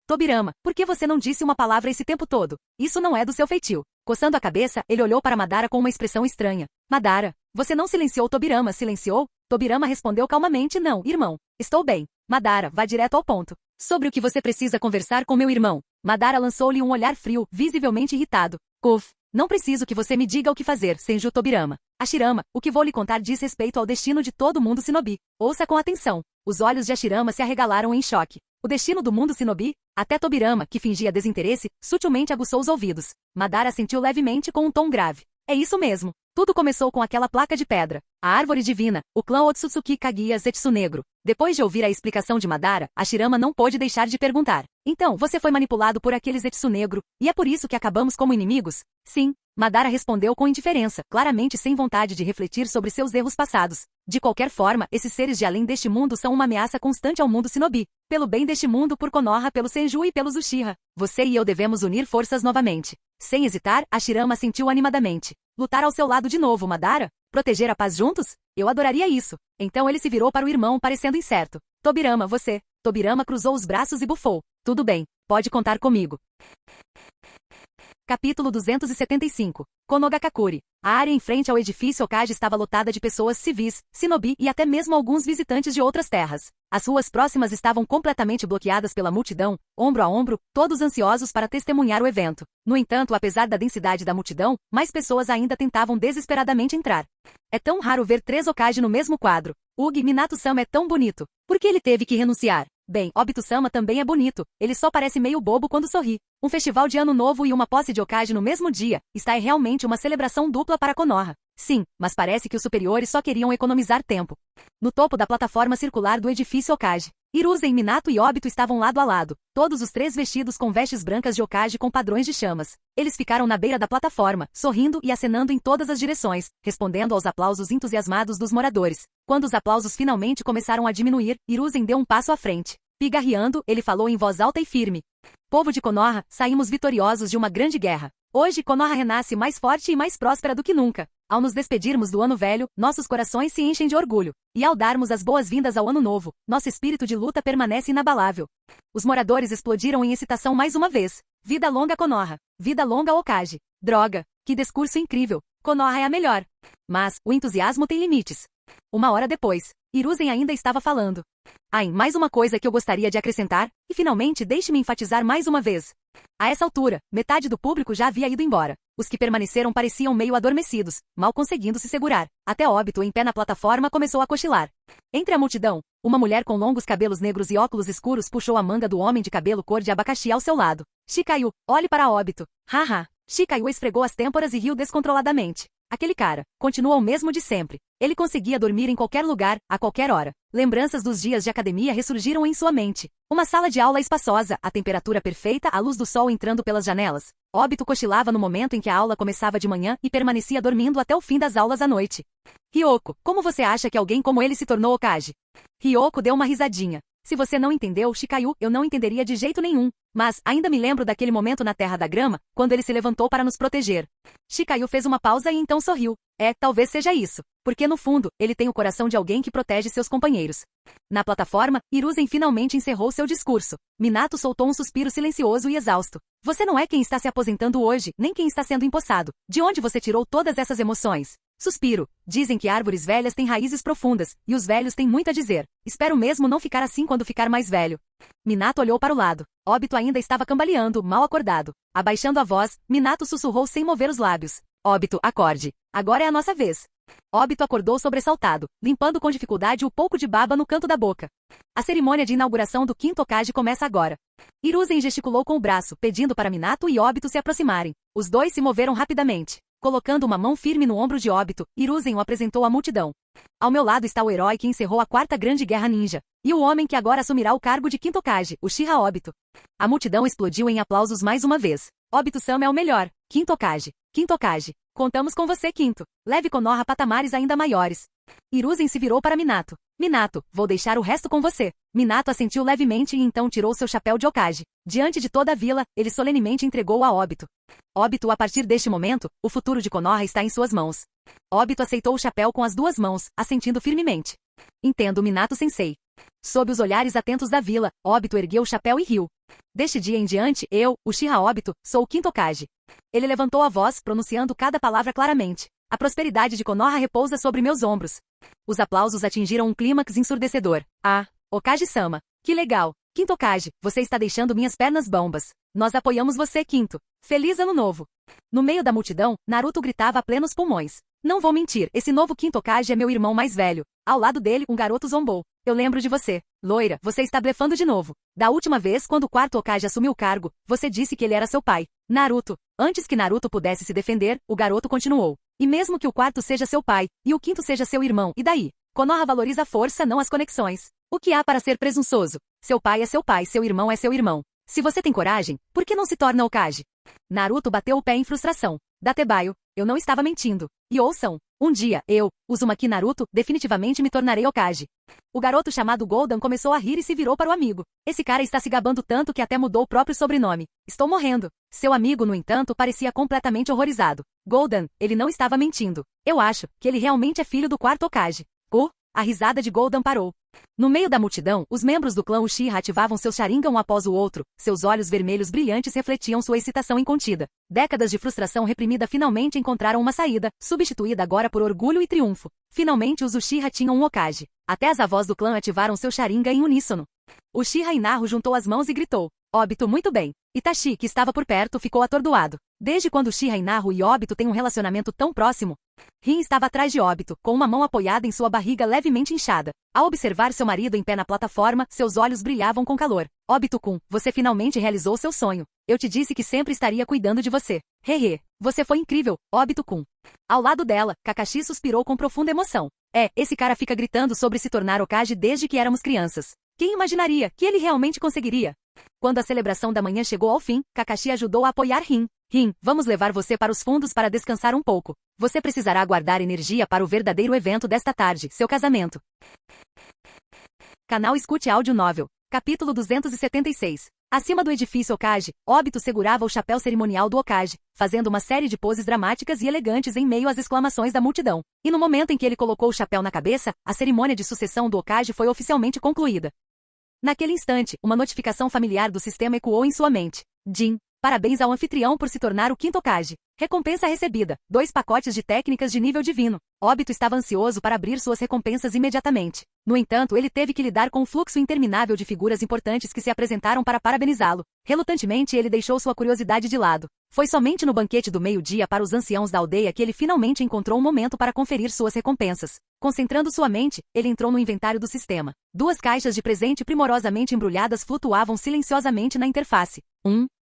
"Tobirama, por que você não disse uma palavra esse tempo todo? Isso não é do seu feitio." Coçando a cabeça, ele olhou para Madara com uma expressão estranha. "Madara, você não silenciou Tobirama, silenciou?" Tobirama respondeu calmamente: "Não, irmão. Estou bem." "Madara, vá direto ao ponto. Sobre o que você precisa conversar com meu irmão." Madara lançou-lhe um olhar frio, visivelmente irritado. "Kuf, não preciso que você me diga o que fazer, Senju Tobirama. Hashirama, o que vou lhe contar diz respeito ao destino de todo mundo Shinobi. Ouça com atenção." Os olhos de Hashirama se arregalaram em choque. O destino do mundo Shinobi? Até Tobirama, que fingia desinteresse, sutilmente aguçou os ouvidos. Madara sentiu levemente com um tom grave. "É isso mesmo. Tudo começou com aquela placa de pedra. A árvore divina, o clã Otsutsuki Kaguya Zetsu Negro." Depois de ouvir a explicação de Madara, Hashirama não pôde deixar de perguntar. "Então, você foi manipulado por aquele Zetsu Negro, e é por isso que acabamos como inimigos?" "Sim." Madara respondeu com indiferença, claramente sem vontade de refletir sobre seus erros passados. "De qualquer forma, esses seres de além deste mundo são uma ameaça constante ao mundo Shinobi. Pelo bem deste mundo, por Konoha, pelo Senju e pelos Uchiha. Você e eu devemos unir forças novamente." Sem hesitar, Hashirama assentiu animadamente. "Lutar ao seu lado de novo, Madara? Proteger a paz juntos? Eu adoraria isso." Então ele se virou para o irmão, parecendo incerto. "Tobirama, você..." Tobirama cruzou os braços e bufou. "Tudo bem, pode contar comigo." Capítulo 275. Konogakakuri. A área em frente ao edifício Okage estava lotada de pessoas civis, shinobi e até mesmo alguns visitantes de outras terras. As ruas próximas estavam completamente bloqueadas pela multidão, ombro a ombro, todos ansiosos para testemunhar o evento. No entanto, apesar da densidade da multidão, mais pessoas ainda tentavam desesperadamente entrar. "É tão raro ver 3 Okage no mesmo quadro. Ugi, Minato-sama é tão bonito. Por que ele teve que renunciar? Bem, Obito-sama também é bonito, ele só parece meio bobo quando sorri. Um festival de ano novo e uma posse de Okage no mesmo dia, está é realmente uma celebração dupla para Konoha." Sim, mas parece que os superiores só queriam economizar tempo. No topo da plataforma circular do edifício Okage, Hiruzen, Minato e Obito estavam lado a lado, todos os 3 vestidos com vestes brancas de Okage com padrões de chamas. Eles ficaram na beira da plataforma, sorrindo e acenando em todas as direções, respondendo aos aplausos entusiasmados dos moradores. Quando os aplausos finalmente começaram a diminuir, Hiruzen deu um passo à frente. Pigarreando, ele falou em voz alta e firme. "Povo de Konoha, saímos vitoriosos de uma grande guerra. Hoje Konoha renasce mais forte e mais próspera do que nunca. Ao nos despedirmos do ano velho, nossos corações se enchem de orgulho. E ao darmos as boas-vindas ao ano novo, nosso espírito de luta permanece inabalável." Os moradores explodiram em excitação mais uma vez. "Vida longa Konoha." Vida longa Hokage. Droga, que discurso incrível. Konoha é a melhor. Mas, o entusiasmo tem limites. Uma hora depois, Hiruzen ainda estava falando. Mais uma coisa que eu gostaria de acrescentar, e finalmente deixe-me enfatizar mais uma vez. A essa altura, metade do público já havia ido embora. Os que permaneceram pareciam meio adormecidos, mal conseguindo se segurar. Até Obito, em pé na plataforma, começou a cochilar. Entre a multidão, uma mulher com longos cabelos negros e óculos escuros puxou a manga do homem de cabelo cor de abacaxi ao seu lado. Shikayu, olhe para Obito. Haha. Shikayu esfregou as têmporas e riu descontroladamente. Aquele cara continua o mesmo de sempre. Ele conseguia dormir em qualquer lugar, a qualquer hora. Lembranças dos dias de academia ressurgiram em sua mente. Uma sala de aula espaçosa, a temperatura perfeita, a luz do sol entrando pelas janelas. Obito cochilava no momento em que a aula começava de manhã e permanecia dormindo até o fim das aulas à noite. Ryoko, como você acha que alguém como ele se tornou Hokage? Ryoko deu uma risadinha. Se você não entendeu, Shikayu, eu não entenderia de jeito nenhum. Mas, ainda me lembro daquele momento na Terra da Grama, quando ele se levantou para nos proteger. Shikayu fez uma pausa e então sorriu. Talvez seja isso. Porque no fundo, ele tem o coração de alguém que protege seus companheiros. Na plataforma, Hiruzen finalmente encerrou seu discurso. Minato soltou um suspiro silencioso e exausto. Você não é quem está se aposentando hoje, nem quem está sendo empossado. De onde você tirou todas essas emoções? Suspiro. Dizem que árvores velhas têm raízes profundas, e os velhos têm muito a dizer. Espero mesmo não ficar assim quando ficar mais velho. Minato olhou para o lado. Obito ainda estava cambaleando, mal acordado. Abaixando a voz, Minato sussurrou sem mover os lábios. Obito, acorde. Agora é a nossa vez. Obito acordou sobressaltado, limpando com dificuldade o pouco de baba no canto da boca. A cerimônia de inauguração do quinto Hokage começa agora. Hiruzen gesticulou com o braço, pedindo para Minato e Obito se aproximarem. Os dois se moveram rapidamente. Colocando uma mão firme no ombro de Obito, Hiruzen o apresentou à multidão. Ao meu lado está o herói que encerrou a quarta grande guerra ninja. E o homem que agora assumirá o cargo de quinto Hokage, Uchiha Obito. A multidão explodiu em aplausos mais uma vez. Obito-sama é o melhor. Quinto Hokage. Quinto Hokage. Contamos com você, Quinto. Leve Konoha a patamares ainda maiores. Hiruzen se virou para Minato. Minato, vou deixar o resto com você. Minato assentiu levemente e então tirou seu chapéu de Hokage. Diante de toda a vila, ele solenemente entregou a Obito. Obito, a partir deste momento, o futuro de Konoha está em suas mãos. Obito aceitou o chapéu com as duas mãos, assentindo firmemente. Entendo, Minato-sensei. Sob os olhares atentos da vila, Obito ergueu o chapéu e riu. Deste dia em diante, eu, Uchiha Obito, sou o quinto Hokage. Ele levantou a voz, pronunciando cada palavra claramente. A prosperidade de Konoha repousa sobre meus ombros. Os aplausos atingiram um clímax ensurdecedor. Hokage-sama. Que legal. Quinto Hokage, você está deixando minhas pernas bambas. Nós apoiamos você, Quinto. Feliz Ano Novo. No meio da multidão, Naruto gritava a plenos pulmões. Não vou mentir, esse novo quinto Hokage é meu irmão mais velho. Ao lado dele, um garoto zombou. Eu lembro de você. Loira, você está blefando de novo. Da última vez, quando o quarto Hokage assumiu o cargo, você disse que ele era seu pai. Naruto. Antes que Naruto pudesse se defender, o garoto continuou. E mesmo que o quarto seja seu pai, e o quinto seja seu irmão, e daí? Konoha valoriza a força, não as conexões. O que há para ser presunçoso? Seu pai é seu pai, seu irmão é seu irmão. Se você tem coragem, por que não se torna Hokage? Naruto bateu o pé em frustração. Datebayo, eu não estava mentindo. E ouçam, um dia, eu, Uzumaki Naruto, definitivamente me tornarei Hokage. O garoto chamado Golden começou a rir e se virou para o amigo. Esse cara está se gabando tanto que até mudou o próprio sobrenome. Estou morrendo. Seu amigo, no entanto, parecia completamente horrorizado. Golden, ele não estava mentindo. Eu acho que ele realmente é filho do quarto Hokage. A risada de Golden parou. No meio da multidão, os membros do clã Uchiha ativavam seu Sharingan um após o outro, seus olhos vermelhos brilhantes refletiam sua excitação incontida. Décadas de frustração reprimida finalmente encontraram uma saída, substituída agora por orgulho e triunfo. Finalmente os Uchiha tinham um Hokage. Até as avós do clã ativaram seu Sharingan em uníssono. Uchiha Inaru juntou as mãos e gritou. Obito, muito bem. Itachi, que estava por perto, ficou atordoado. Desde quando Uchiha Inaru e Obito têm um relacionamento tão próximo? Rin estava atrás de Obito, com uma mão apoiada em sua barriga levemente inchada. Ao observar seu marido em pé na plataforma, seus olhos brilhavam com calor. Obito-kun, você finalmente realizou seu sonho. Eu te disse que sempre estaria cuidando de você. Hehe, você foi incrível, Obito-kun. Ao lado dela, Kakashi suspirou com profunda emoção. Esse cara fica gritando sobre se tornar Hokage desde que éramos crianças. Quem imaginaria que ele realmente conseguiria? Quando a celebração da manhã chegou ao fim, Kakashi ajudou a apoiar Rin. Rin, vamos levar você para os fundos para descansar um pouco. Você precisará guardar energia para o verdadeiro evento desta tarde, seu casamento. Canal Escute Áudio Novel. Capítulo 276. Acima do edifício Hokage, Obito segurava o chapéu cerimonial do Hokage, fazendo uma série de poses dramáticas e elegantes em meio às exclamações da multidão. E no momento em que ele colocou o chapéu na cabeça, a cerimônia de sucessão do Hokage foi oficialmente concluída. Naquele instante, uma notificação familiar do sistema ecoou em sua mente. Jin, Parabéns ao anfitrião por se tornar o quinto Hokage. Recompensa recebida: 2 pacotes de técnicas de nível divino. Obito estava ansioso para abrir suas recompensas imediatamente. No entanto, ele teve que lidar com um fluxo interminável de figuras importantes que se apresentaram para parabenizá-lo. Relutantemente, ele deixou sua curiosidade de lado. Foi somente no banquete do meio-dia para os anciãos da aldeia que ele finalmente encontrou um momento para conferir suas recompensas. Concentrando sua mente, ele entrou no inventário do sistema. 2 caixas de presente primorosamente embrulhadas flutuavam silenciosamente na interface.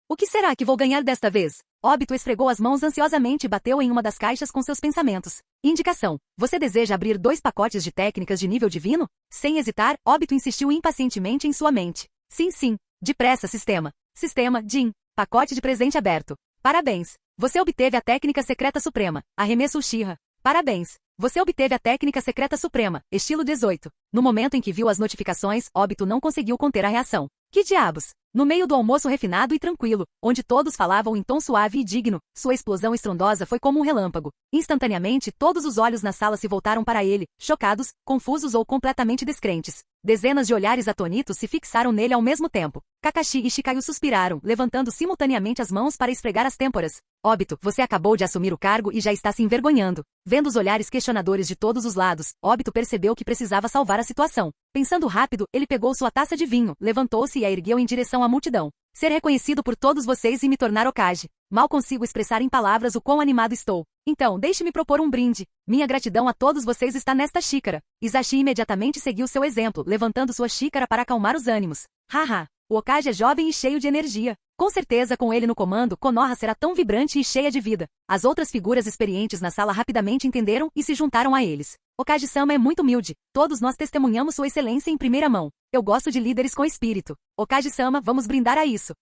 O que será que vou ganhar desta vez? Obito esfregou as mãos ansiosamente e bateu em uma das caixas com seus pensamentos. Indicação: você deseja abrir 2 pacotes de técnicas de nível divino? Sem hesitar, Obito insistiu impacientemente em sua mente. Sim. Depressa, sistema. Sistema, Jin. Pacote de presente aberto. Parabéns. Você obteve a técnica secreta suprema. Arremesso Uchiha. Parabéns. Você obteve a técnica secreta suprema, estilo 18. No momento em que viu as notificações, Obito não conseguiu conter a reação. Que diabos? No meio do almoço refinado e tranquilo, onde todos falavam em tom suave e digno, sua explosão estrondosa foi como um relâmpago. Instantaneamente, todos os olhos na sala se voltaram para ele, chocados, confusos ou completamente descrentes. Dezenas de olhares atônitos se fixaram nele ao mesmo tempo. Kakashi e Shikayu suspiraram, levantando simultaneamente as mãos para esfregar as têmporas. Obito, você acabou de assumir o cargo e já está se envergonhando. Vendo os olhares questionadores de todos os lados, Obito percebeu que precisava salvar a situação. Pensando rápido, ele pegou sua taça de vinho, levantou-se e a ergueu em direção à multidão. Ser reconhecido por todos vocês e me tornar Hokage. Mal consigo expressar em palavras o quão animado estou. Então, deixe-me propor um brinde. Minha gratidão a todos vocês está nesta xícara. Isashi imediatamente seguiu seu exemplo, levantando sua xícara para acalmar os ânimos. Haha. O Hokage é jovem e cheio de energia. Com certeza, com ele no comando, Konoha será tão vibrante e cheia de vida. As outras figuras experientes na sala rapidamente entenderam e se juntaram a eles. Hokage-sama é muito humilde. Todos nós testemunhamos sua excelência em primeira mão. Eu gosto de líderes com espírito. Hokage-sama, vamos brindar a isso.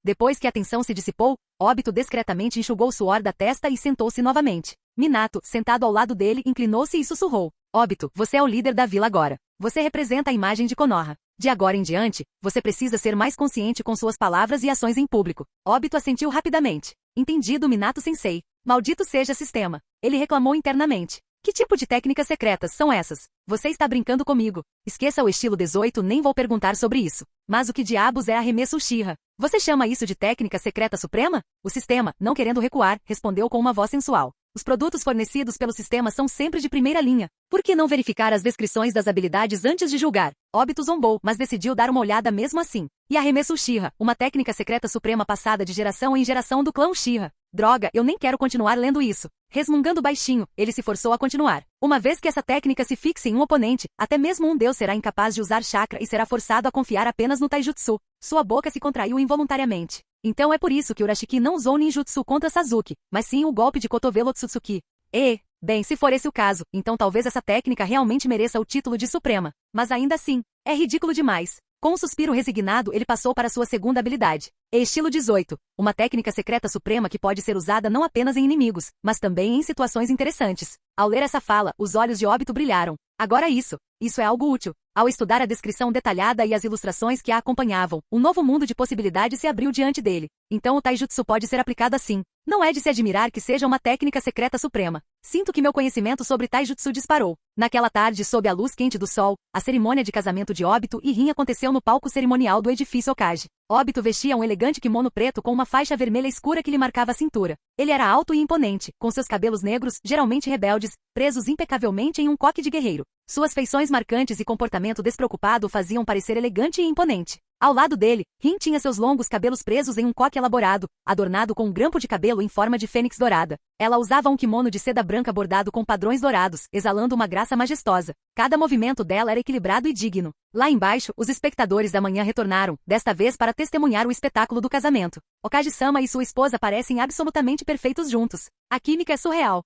Depois que a tensão se dissipou, Obito discretamente enxugou o suor da testa e sentou-se novamente. Minato, sentado ao lado dele, inclinou-se e sussurrou. Obito, você é o líder da vila agora. Você representa a imagem de Konoha. De agora em diante, você precisa ser mais consciente com suas palavras e ações em público. Obito assentiu rapidamente. Entendido, Minato-sensei. Maldito seja sistema. Ele reclamou internamente. Que tipo de técnicas secretas são essas? Você está brincando comigo. Esqueça o estilo 18, nem vou perguntar sobre isso. Mas o que diabos é arremesso Uchiha? Você chama isso de técnica secreta suprema? O sistema, não querendo recuar, respondeu com uma voz sensual. Os produtos fornecidos pelo sistema são sempre de primeira linha. Por que não verificar as descrições das habilidades antes de julgar? Obito zombou, mas decidiu dar uma olhada mesmo assim. E arremesso Uchiha, uma técnica secreta suprema passada de geração em geração do clã Uchiha. Droga, eu nem quero continuar lendo isso. Resmungando baixinho, ele se forçou a continuar. Uma vez que essa técnica se fixe em um oponente, até mesmo um deus será incapaz de usar chakra e será forçado a confiar apenas no taijutsu. Sua boca se contraiu involuntariamente. Então é por isso que Urashiki não usou ninjutsu contra Sasuke, mas sim o golpe de cotovelo Otsutsuki. Bem, se for esse o caso, então talvez essa técnica realmente mereça o título de suprema. Mas ainda assim, é ridículo demais. Com um suspiro resignado, ele passou para sua segunda habilidade. Estilo 18. Uma técnica secreta suprema que pode ser usada não apenas em inimigos, mas também em situações interessantes. Ao ler essa fala, os olhos de Obito brilharam. Agora isso é algo útil. Ao estudar a descrição detalhada e as ilustrações que a acompanhavam, um novo mundo de possibilidades se abriu diante dele. Então o taijutsu pode ser aplicado assim. Não é de se admirar que seja uma técnica secreta suprema. Sinto que meu conhecimento sobre taijutsu disparou. Naquela tarde, sob a luz quente do sol, a cerimônia de casamento de Obito e Rin aconteceu no palco cerimonial do edifício Hokage. Obito vestia um elegante kimono preto com uma faixa vermelha escura que lhe marcava a cintura. Ele era alto e imponente, com seus cabelos negros, geralmente rebeldes, presos impecavelmente em um coque de guerreiro. Suas feições marcantes e comportamento despreocupado o faziam parecer elegante e imponente. Ao lado dele, Rin tinha seus longos cabelos presos em um coque elaborado, adornado com um grampo de cabelo em forma de fênix dourada. Ela usava um kimono de seda branca bordado com padrões dourados, exalando uma graça majestosa. Cada movimento dela era equilibrado e digno. Lá embaixo, os espectadores da manhã retornaram, desta vez para testemunhar o espetáculo do casamento. Hokage-sama e sua esposa parecem absolutamente perfeitos juntos. A química é surreal.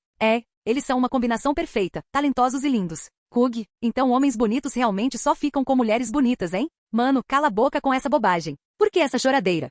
Eles são uma combinação perfeita, talentosos e lindos. Kugi, então homens bonitos realmente só ficam com mulheres bonitas, hein? Mano, cala a boca com essa bobagem. Por que essa choradeira?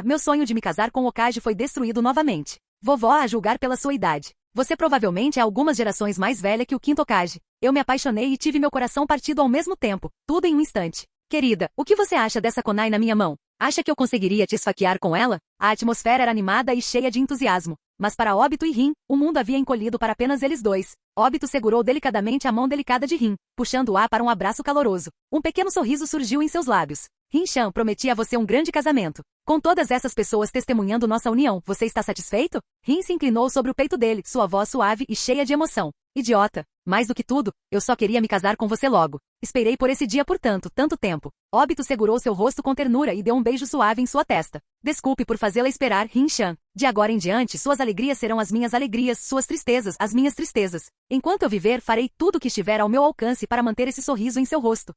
Meu sonho de me casar com o Hokage foi destruído novamente. Vovó, a julgar pela sua idade. Você provavelmente é algumas gerações mais velha que o quinto Hokage. Eu me apaixonei e tive meu coração partido ao mesmo tempo, tudo em um instante. Querida, o que você acha dessa kunai na minha mão? Acha que eu conseguiria te esfaquear com ela? A atmosfera era animada e cheia de entusiasmo. Mas para Obito e Rin, o mundo havia encolhido para apenas eles dois. Obito segurou delicadamente a mão delicada de Rin, puxando-a para um abraço caloroso. Um pequeno sorriso surgiu em seus lábios. Rin-chan, prometi a você um grande casamento. Com todas essas pessoas testemunhando nossa união, você está satisfeito? Rin se inclinou sobre o peito dele, sua voz suave e cheia de emoção. Idiota. Mais do que tudo, eu só queria me casar com você logo. Esperei por esse dia por tanto tempo. Óbito segurou seu rosto com ternura e deu um beijo suave em sua testa. Desculpe por fazê-la esperar, Rin-chan. De agora em diante, suas alegrias serão as minhas alegrias, suas tristezas, as minhas tristezas. Enquanto eu viver, farei tudo o que estiver ao meu alcance para manter esse sorriso em seu rosto.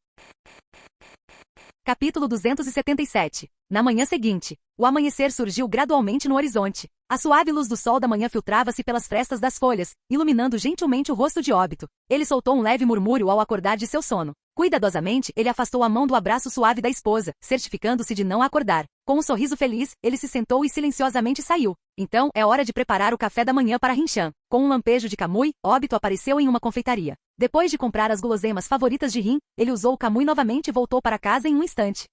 Capítulo 277. Na manhã seguinte, o amanhecer surgiu gradualmente no horizonte. A suave luz do sol da manhã filtrava-se pelas frestas das folhas, iluminando gentilmente o rosto de Óbito. Ele soltou um leve murmúrio ao acordar de seu sono. Cuidadosamente, ele afastou a mão do abraço suave da esposa, certificando-se de não acordar. Com um sorriso feliz, ele se sentou e silenciosamente saiu. Então, é hora de preparar o café da manhã para Rin-chan. Com um lampejo de Kamui, Óbito apareceu em uma confeitaria. Depois de comprar as guloseimas favoritas de Rin, ele usou o Kamui novamente e voltou para casa em um instante.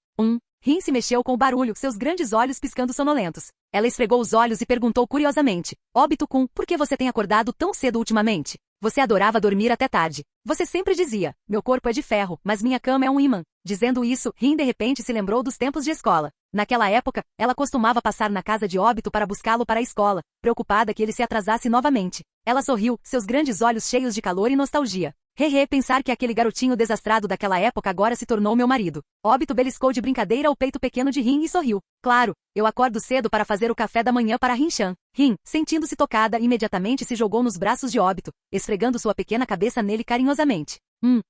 Rin se mexeu com o barulho, seus grandes olhos piscando sonolentos. Ela esfregou os olhos e perguntou curiosamente. Óbito-kun, por que você tem acordado tão cedo ultimamente? Você adorava dormir até tarde. Você sempre dizia, meu corpo é de ferro, mas minha cama é um ímã. Dizendo isso, Rin de repente se lembrou dos tempos de escola. Naquela época, ela costumava passar na casa de Óbito para buscá-lo para a escola, preocupada que ele se atrasasse novamente. Ela sorriu, seus grandes olhos cheios de calor e nostalgia. Pensar que aquele garotinho desastrado daquela época agora se tornou meu marido. Óbito beliscou de brincadeira o peito pequeno de Rin e sorriu. Claro, eu acordo cedo para fazer o café da manhã para Rin-chan. Rin, sentindo-se tocada, imediatamente se jogou nos braços de Óbito, esfregando sua pequena cabeça nele carinhosamente.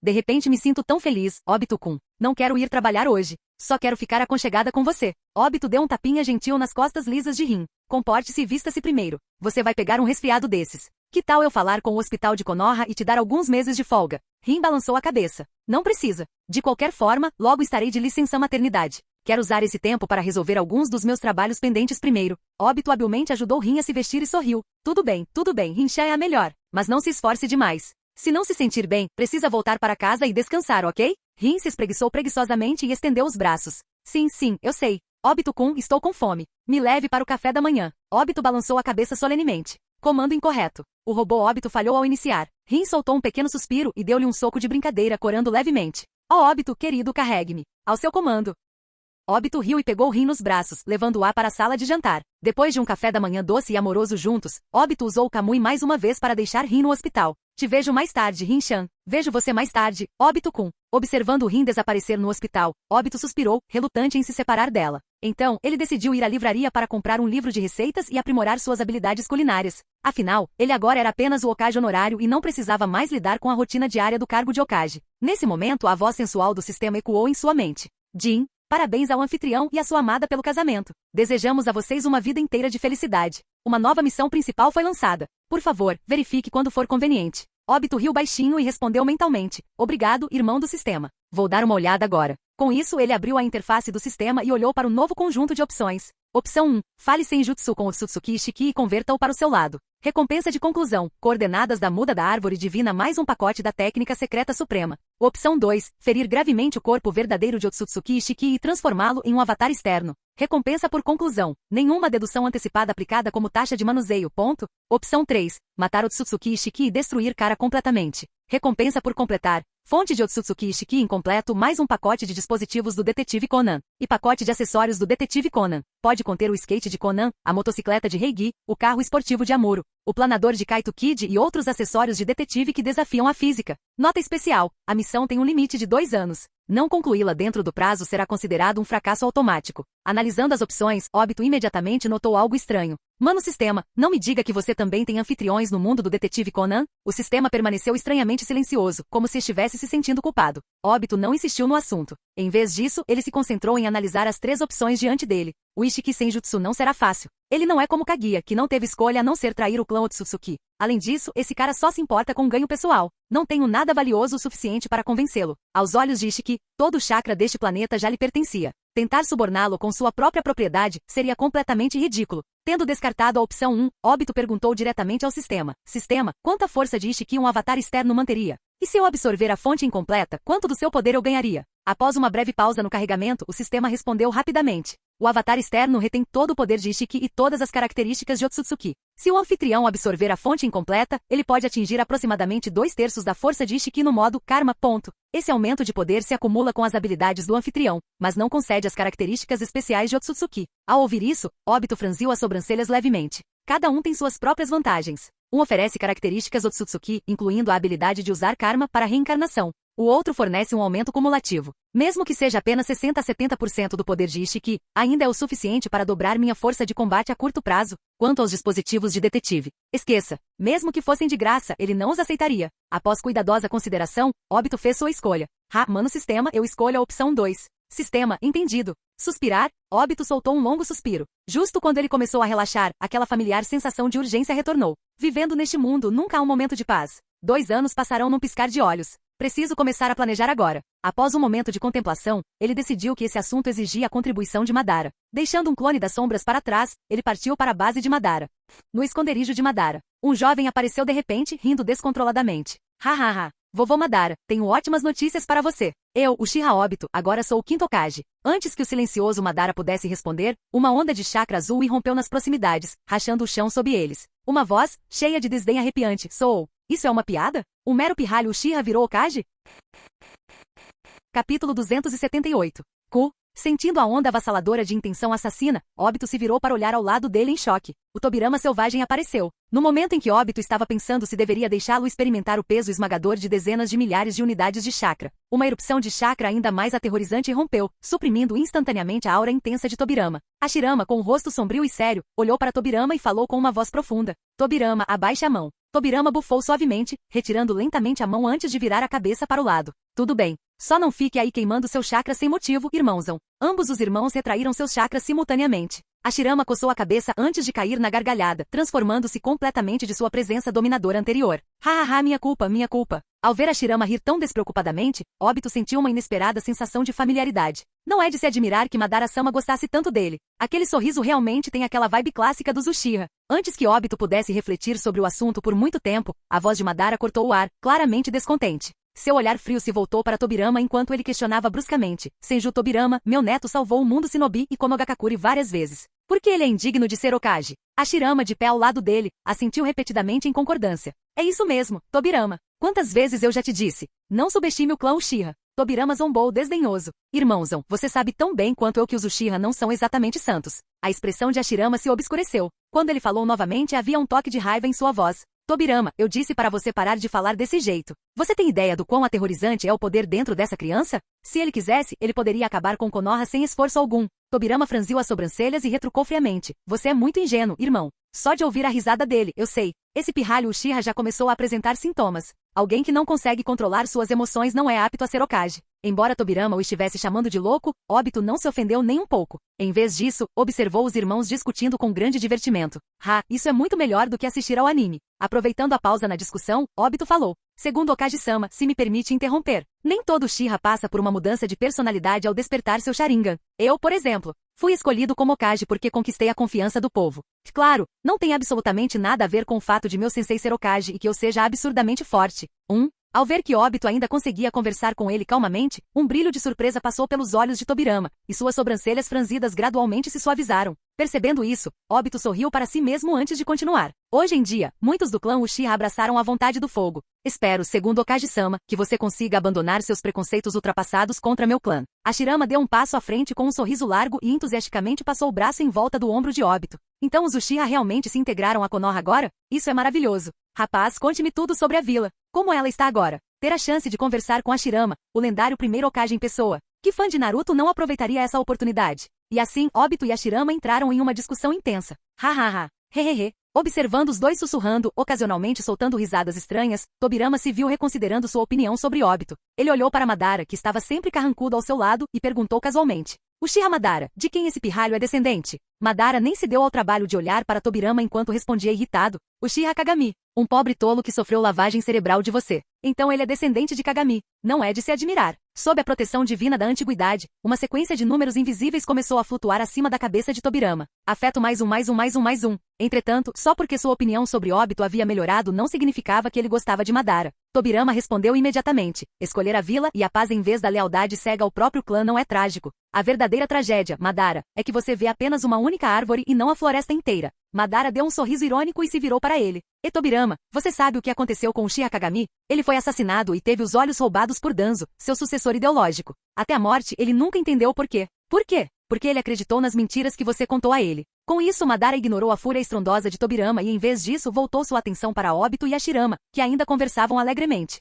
De repente me sinto tão feliz, Óbito-kun. Não quero ir trabalhar hoje. Só quero ficar aconchegada com você. Óbito deu um tapinha gentil nas costas lisas de Rin. Comporte-se e vista-se primeiro. Você vai pegar um resfriado desses. Que tal eu falar com o hospital de Konoha e te dar alguns meses de folga? Rin balançou a cabeça. Não precisa. De qualquer forma, logo estarei de licença maternidade. Quero usar esse tempo para resolver alguns dos meus trabalhos pendentes primeiro. Óbito habilmente ajudou Rin a se vestir e sorriu. Tudo bem, Rin-chan é a melhor. Mas não se esforce demais. Se não se sentir bem, precisa voltar para casa e descansar, ok? Rin se espreguiçou preguiçosamente e estendeu os braços. Sim, eu sei. Óbito-kun, estou com fome. Me leve para o café da manhã. Óbito balançou a cabeça solenemente. Comando incorreto. O robô Óbito falhou ao iniciar. Rin soltou um pequeno suspiro e deu-lhe um soco de brincadeira, corando levemente. Óbito, querido, carregue-me. Ao seu comando. Óbito riu e pegou Rin nos braços, levando-a para a sala de jantar. Depois de um café da manhã doce e amoroso juntos, Óbito usou o Kamui mais uma vez para deixar Rin no hospital. Te vejo mais tarde, Rin-chan. Vejo você mais tarde, Óbito-kun. Observando Rin desaparecer no hospital, Óbito suspirou, relutante em se separar dela. Então, ele decidiu ir à livraria para comprar um livro de receitas e aprimorar suas habilidades culinárias. Afinal, ele agora era apenas o Hokage honorário e não precisava mais lidar com a rotina diária do cargo de Hokage. Nesse momento, a voz sensual do sistema ecoou em sua mente. Jin, parabéns ao anfitrião e à sua amada pelo casamento. Desejamos a vocês uma vida inteira de felicidade. Uma nova missão principal foi lançada. Por favor, verifique quando for conveniente. Óbito riu baixinho e respondeu mentalmente. Obrigado, irmão do sistema. Vou dar uma olhada agora. Com isso, ele abriu a interface do sistema e olhou para o novo conjunto de opções. Opção 1. Fale Senjutsu com o Otsutsuki Ishiki e converta-o para o seu lado. Recompensa de conclusão. Coordenadas da muda da árvore divina mais um pacote da técnica secreta suprema. Opção 2. Ferir gravemente o corpo verdadeiro de Otsutsuki Ishiki e transformá-lo em um avatar externo. Recompensa por conclusão. Nenhuma dedução antecipada aplicada como taxa de manuseio. Ponto. Opção 3. Matar Otsutsuki Ishiki e destruir cara completamente. Recompensa por completar. Fonte de Otsutsuki Ishiki incompleto mais um pacote de dispositivos do Detetive Conan. E pacote de acessórios do Detetive Conan. Pode conter o skate de Conan, a motocicleta de Heigi, o carro esportivo de Amuro, o planador de Kaito Kid e outros acessórios de detetive que desafiam a física. Nota especial. A missão tem um limite de 2 anos. Não concluí-la dentro do prazo será considerado um fracasso automático. Analisando as opções, Óbito imediatamente notou algo estranho. Mano sistema, não me diga que você também tem anfitriões no mundo do Detetive Conan? O sistema permaneceu estranhamente silencioso, como se estivesse se sentindo culpado. Óbito não insistiu no assunto. Em vez disso, ele se concentrou em analisar as 3 opções diante dele. O Ishiki Senjutsu não será fácil. Ele não é como Kaguya, que não teve escolha a não ser trair o clã Otsutsuki. Além disso, esse cara só se importa com ganho pessoal. Não tenho nada valioso o suficiente para convencê-lo. Aos olhos de Ishiki, todo o chakra deste planeta já lhe pertencia. Tentar suborná-lo com sua própria propriedade seria completamente ridículo. Tendo descartado a opção 1, Óbito perguntou diretamente ao sistema. Sistema, quanta força de Ishiki um avatar externo manteria? E se eu absorver a fonte incompleta, quanto do seu poder eu ganharia? Após uma breve pausa no carregamento, o sistema respondeu rapidamente. O avatar externo retém todo o poder de Ishiki e todas as características de Otsutsuki. Se o anfitrião absorver a fonte incompleta, ele pode atingir aproximadamente 2/3 da força de Ishiki no modo Karma. Esse aumento de poder se acumula com as habilidades do anfitrião, mas não concede as características especiais de Otsutsuki. Ao ouvir isso, Obito franziu as sobrancelhas levemente. Cada um tem suas próprias vantagens. Um oferece características Otsutsuki, incluindo a habilidade de usar Karma para reencarnação. O outro fornece um aumento cumulativo. Mesmo que seja apenas 60 a 70% do poder de Ishiki, ainda é o suficiente para dobrar minha força de combate a curto prazo. Quanto aos dispositivos de detetive, esqueça. Mesmo que fossem de graça, ele não os aceitaria. Após cuidadosa consideração, Obito fez sua escolha. Mano sistema, eu escolho a opção 2. Sistema, entendido. Suspirar, Obito soltou um longo suspiro. Justo quando ele começou a relaxar, aquela familiar sensação de urgência retornou. Vivendo neste mundo, nunca há um momento de paz. 2 anos passarão num piscar de olhos. Preciso começar a planejar agora. Após um momento de contemplação, ele decidiu que esse assunto exigia a contribuição de Madara. Deixando um clone das sombras para trás, ele partiu para a base de Madara. No esconderijo de Madara, um jovem apareceu de repente, rindo descontroladamente. Hahaha. Vovô Madara, tenho ótimas notícias para você. Eu, Uchiha Obito, agora sou o quinto Hokage. Antes que o silencioso Madara pudesse responder, uma onda de chakra azul irrompeu nas proximidades, rachando o chão sob eles. Uma voz, cheia de desdém arrepiante, soou. Isso é uma piada? Um mero pirralho Uchiha virou Hokage? Capítulo 278. Sentindo a onda avassaladora de intenção assassina, Obito se virou para olhar ao lado dele em choque. O Tobirama selvagem apareceu. No momento em que Obito estava pensando se deveria deixá-lo experimentar o peso esmagador de dezenas de milhares de unidades de chakra, uma erupção de chakra ainda mais aterrorizante irrompeu, suprimindo instantaneamente a aura intensa de Tobirama. Hashirama, com o rosto sombrio e sério, olhou para Tobirama e falou com uma voz profunda. Tobirama, abaixe a mão. Tobirama bufou suavemente, retirando lentamente a mão antes de virar a cabeça para o lado. Tudo bem. Só não fique aí queimando seu chakra sem motivo, irmãozão. Ambos os irmãos retraíram seus chakras simultaneamente. Hashirama coçou a cabeça antes de cair na gargalhada, transformando-se completamente de sua presença dominadora anterior. Minha culpa, minha culpa. Ao ver Hashirama rir tão despreocupadamente, Obito sentiu uma inesperada sensação de familiaridade. Não é de se admirar que Madara-sama gostasse tanto dele. Aquele sorriso realmente tem aquela vibe clássica dos Uchiha. Antes que Obito pudesse refletir sobre o assunto por muito tempo, a voz de Madara cortou o ar, claramente descontente. Seu olhar frio se voltou para Tobirama enquanto ele questionava bruscamente. Senju Tobirama, meu neto salvou o mundo Shinobi e Konogakakure várias vezes. Por que ele é indigno de ser Hokage? Hashirama, de pé ao lado dele, assentiu repetidamente em concordância. É isso mesmo, Tobirama. Quantas vezes eu já te disse? Não subestime o clã Uchiha. Tobirama zombou desdenhoso. Irmãozão, você sabe tão bem quanto eu que os Uchiha não são exatamente santos. A expressão de Hashirama se obscureceu. Quando ele falou novamente havia um toque de raiva em sua voz. Tobirama, eu disse para você parar de falar desse jeito. Você tem ideia do quão aterrorizante é o poder dentro dessa criança? Se ele quisesse, ele poderia acabar com Konoha sem esforço algum. Tobirama franziu as sobrancelhas e retrucou friamente. Você é muito ingênuo, irmão. Só de ouvir a risada dele, eu sei. Esse pirralho Uchiha já começou a apresentar sintomas. Alguém que não consegue controlar suas emoções não é apto a ser Hokage. Embora Tobirama o estivesse chamando de louco, Obito não se ofendeu nem um pouco. Em vez disso, observou os irmãos discutindo com grande divertimento. Isso é muito melhor do que assistir ao anime. Aproveitando a pausa na discussão, Obito falou. Segundo Hokage-sama, se me permite interromper. Nem todo Uchiha passa por uma mudança de personalidade ao despertar seu Sharingan. Eu, por exemplo, fui escolhido como Hokage porque conquistei a confiança do povo. Claro, não tem absolutamente nada a ver com o fato de meu sensei ser Hokage e que eu seja absurdamente forte. Ao ver que Obito ainda conseguia conversar com ele calmamente, um brilho de surpresa passou pelos olhos de Tobirama, e suas sobrancelhas franzidas gradualmente se suavizaram. Percebendo isso, Obito sorriu para si mesmo antes de continuar. Hoje em dia, muitos do clã Uchiha abraçaram a vontade do fogo. Espero, segundo Hokage-sama, que você consiga abandonar seus preconceitos ultrapassados contra meu clã. Hashirama deu um passo à frente com um sorriso largo e entusiasticamente passou o braço em volta do ombro de Obito. Então os Uchiha realmente se integraram a Konoha agora? Isso é maravilhoso. Rapaz, conte-me tudo sobre a vila. Como ela está agora? Ter a chance de conversar com Hashirama, o lendário primeiro Hokage em pessoa. Que fã de Naruto não aproveitaria essa oportunidade? E assim, Obito e Hashirama entraram em uma discussão intensa. Hehehe. Observando os dois sussurrando, ocasionalmente soltando risadas estranhas, Tobirama se viu reconsiderando sua opinião sobre Obito. Ele olhou para Madara, que estava sempre carrancudo ao seu lado, e perguntou casualmente. Uchiha Madara, de quem esse pirralho é descendente? Madara nem se deu ao trabalho de olhar para Tobirama enquanto respondia irritado. Uchiha Kagami, um pobre tolo que sofreu lavagem cerebral de você. Então ele é descendente de Kagami. Não é de se admirar. Sob a proteção divina da antiguidade, uma sequência de números invisíveis começou a flutuar acima da cabeça de Tobirama. Afeto mais um mais um mais um mais um. Entretanto, só porque sua opinião sobre Obito havia melhorado não significava que ele gostava de Madara. Tobirama respondeu imediatamente. Escolher a vila e a paz em vez da lealdade cega ao próprio clã não é trágico. A verdadeira tragédia, Madara, é que você vê apenas uma única árvore e não a floresta inteira. Madara deu um sorriso irônico e se virou para ele. E Tobirama, você sabe o que aconteceu com Uchiha Kagami? Ele foi assassinado e teve os olhos roubados por Danzo, seu sucessor ideológico. Até a morte, ele nunca entendeu por quê. Por quê? Porque ele acreditou nas mentiras que você contou a ele. Com isso, Madara ignorou a fúria estrondosa de Tobirama e em vez disso voltou sua atenção para Obito e Hashirama, que ainda conversavam alegremente.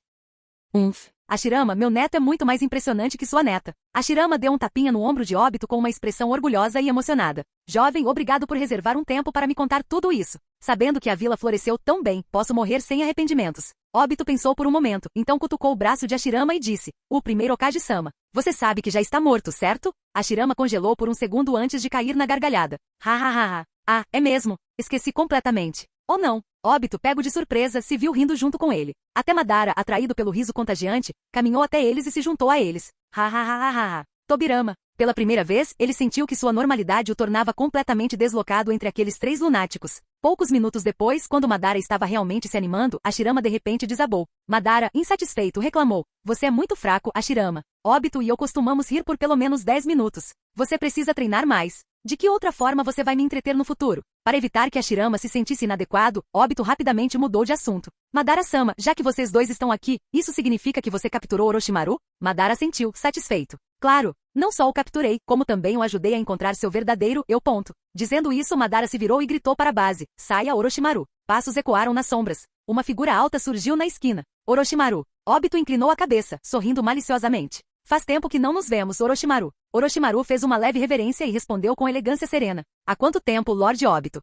Hashirama, meu neto é muito mais impressionante que sua neta. Hashirama deu um tapinha no ombro de Obito com uma expressão orgulhosa e emocionada. Jovem, obrigado por reservar um tempo para me contar tudo isso. Sabendo que a vila floresceu tão bem, posso morrer sem arrependimentos. Obito pensou por um momento, então cutucou o braço de Hashirama e disse, o primeiro Okage-sama. Você sabe que já está morto, certo? Hashirama congelou por um segundo antes de cair na gargalhada. Ha. Ah, é mesmo. Esqueci completamente. Ou não. Obito, pego de surpresa, se viu rindo junto com ele. Até Madara, atraído pelo riso contagiante, caminhou até eles e se juntou a eles. Ha. Tobirama. Pela primeira vez, ele sentiu que sua normalidade o tornava completamente deslocado entre aqueles três lunáticos. Poucos minutos depois, quando Madara estava realmente se animando, Hashirama de repente desabou. Madara, insatisfeito, reclamou. Você é muito fraco, Hashirama. Obito e eu costumamos rir por pelo menos 10 minutos. Você precisa treinar mais. De que outra forma você vai me entreter no futuro? Para evitar que Hashirama se sentisse inadequado, Obito rapidamente mudou de assunto. Madara-sama, já que vocês dois estão aqui, isso significa que você capturou Orochimaru? Madara sentiu, satisfeito. Claro, não só o capturei, como também o ajudei a encontrar seu verdadeiro eu. Dizendo isso, Madara se virou e gritou para a base. Saia, Orochimaru. Passos ecoaram nas sombras. Uma figura alta surgiu na esquina. Orochimaru. Obito inclinou a cabeça, sorrindo maliciosamente. Faz tempo que não nos vemos, Orochimaru. Orochimaru fez uma leve reverência e respondeu com elegância serena. Há quanto tempo, Lorde Obito?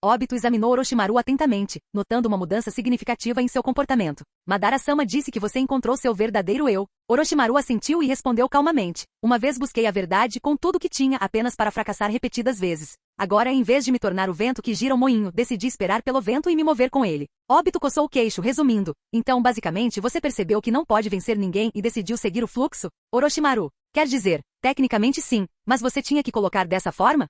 Obito examinou Orochimaru atentamente, notando uma mudança significativa em seu comportamento. Madara-sama disse que você encontrou seu verdadeiro eu. Orochimaru assentiu e respondeu calmamente. Uma vez busquei a verdade com tudo que tinha apenas para fracassar repetidas vezes. Agora, em vez de me tornar o vento que gira o moinho, decidi esperar pelo vento e me mover com ele. Obito coçou o queixo, resumindo. Então, basicamente, você percebeu que não pode vencer ninguém e decidiu seguir o fluxo? Orochimaru. Quer dizer, tecnicamente sim, mas você tinha que colocar dessa forma?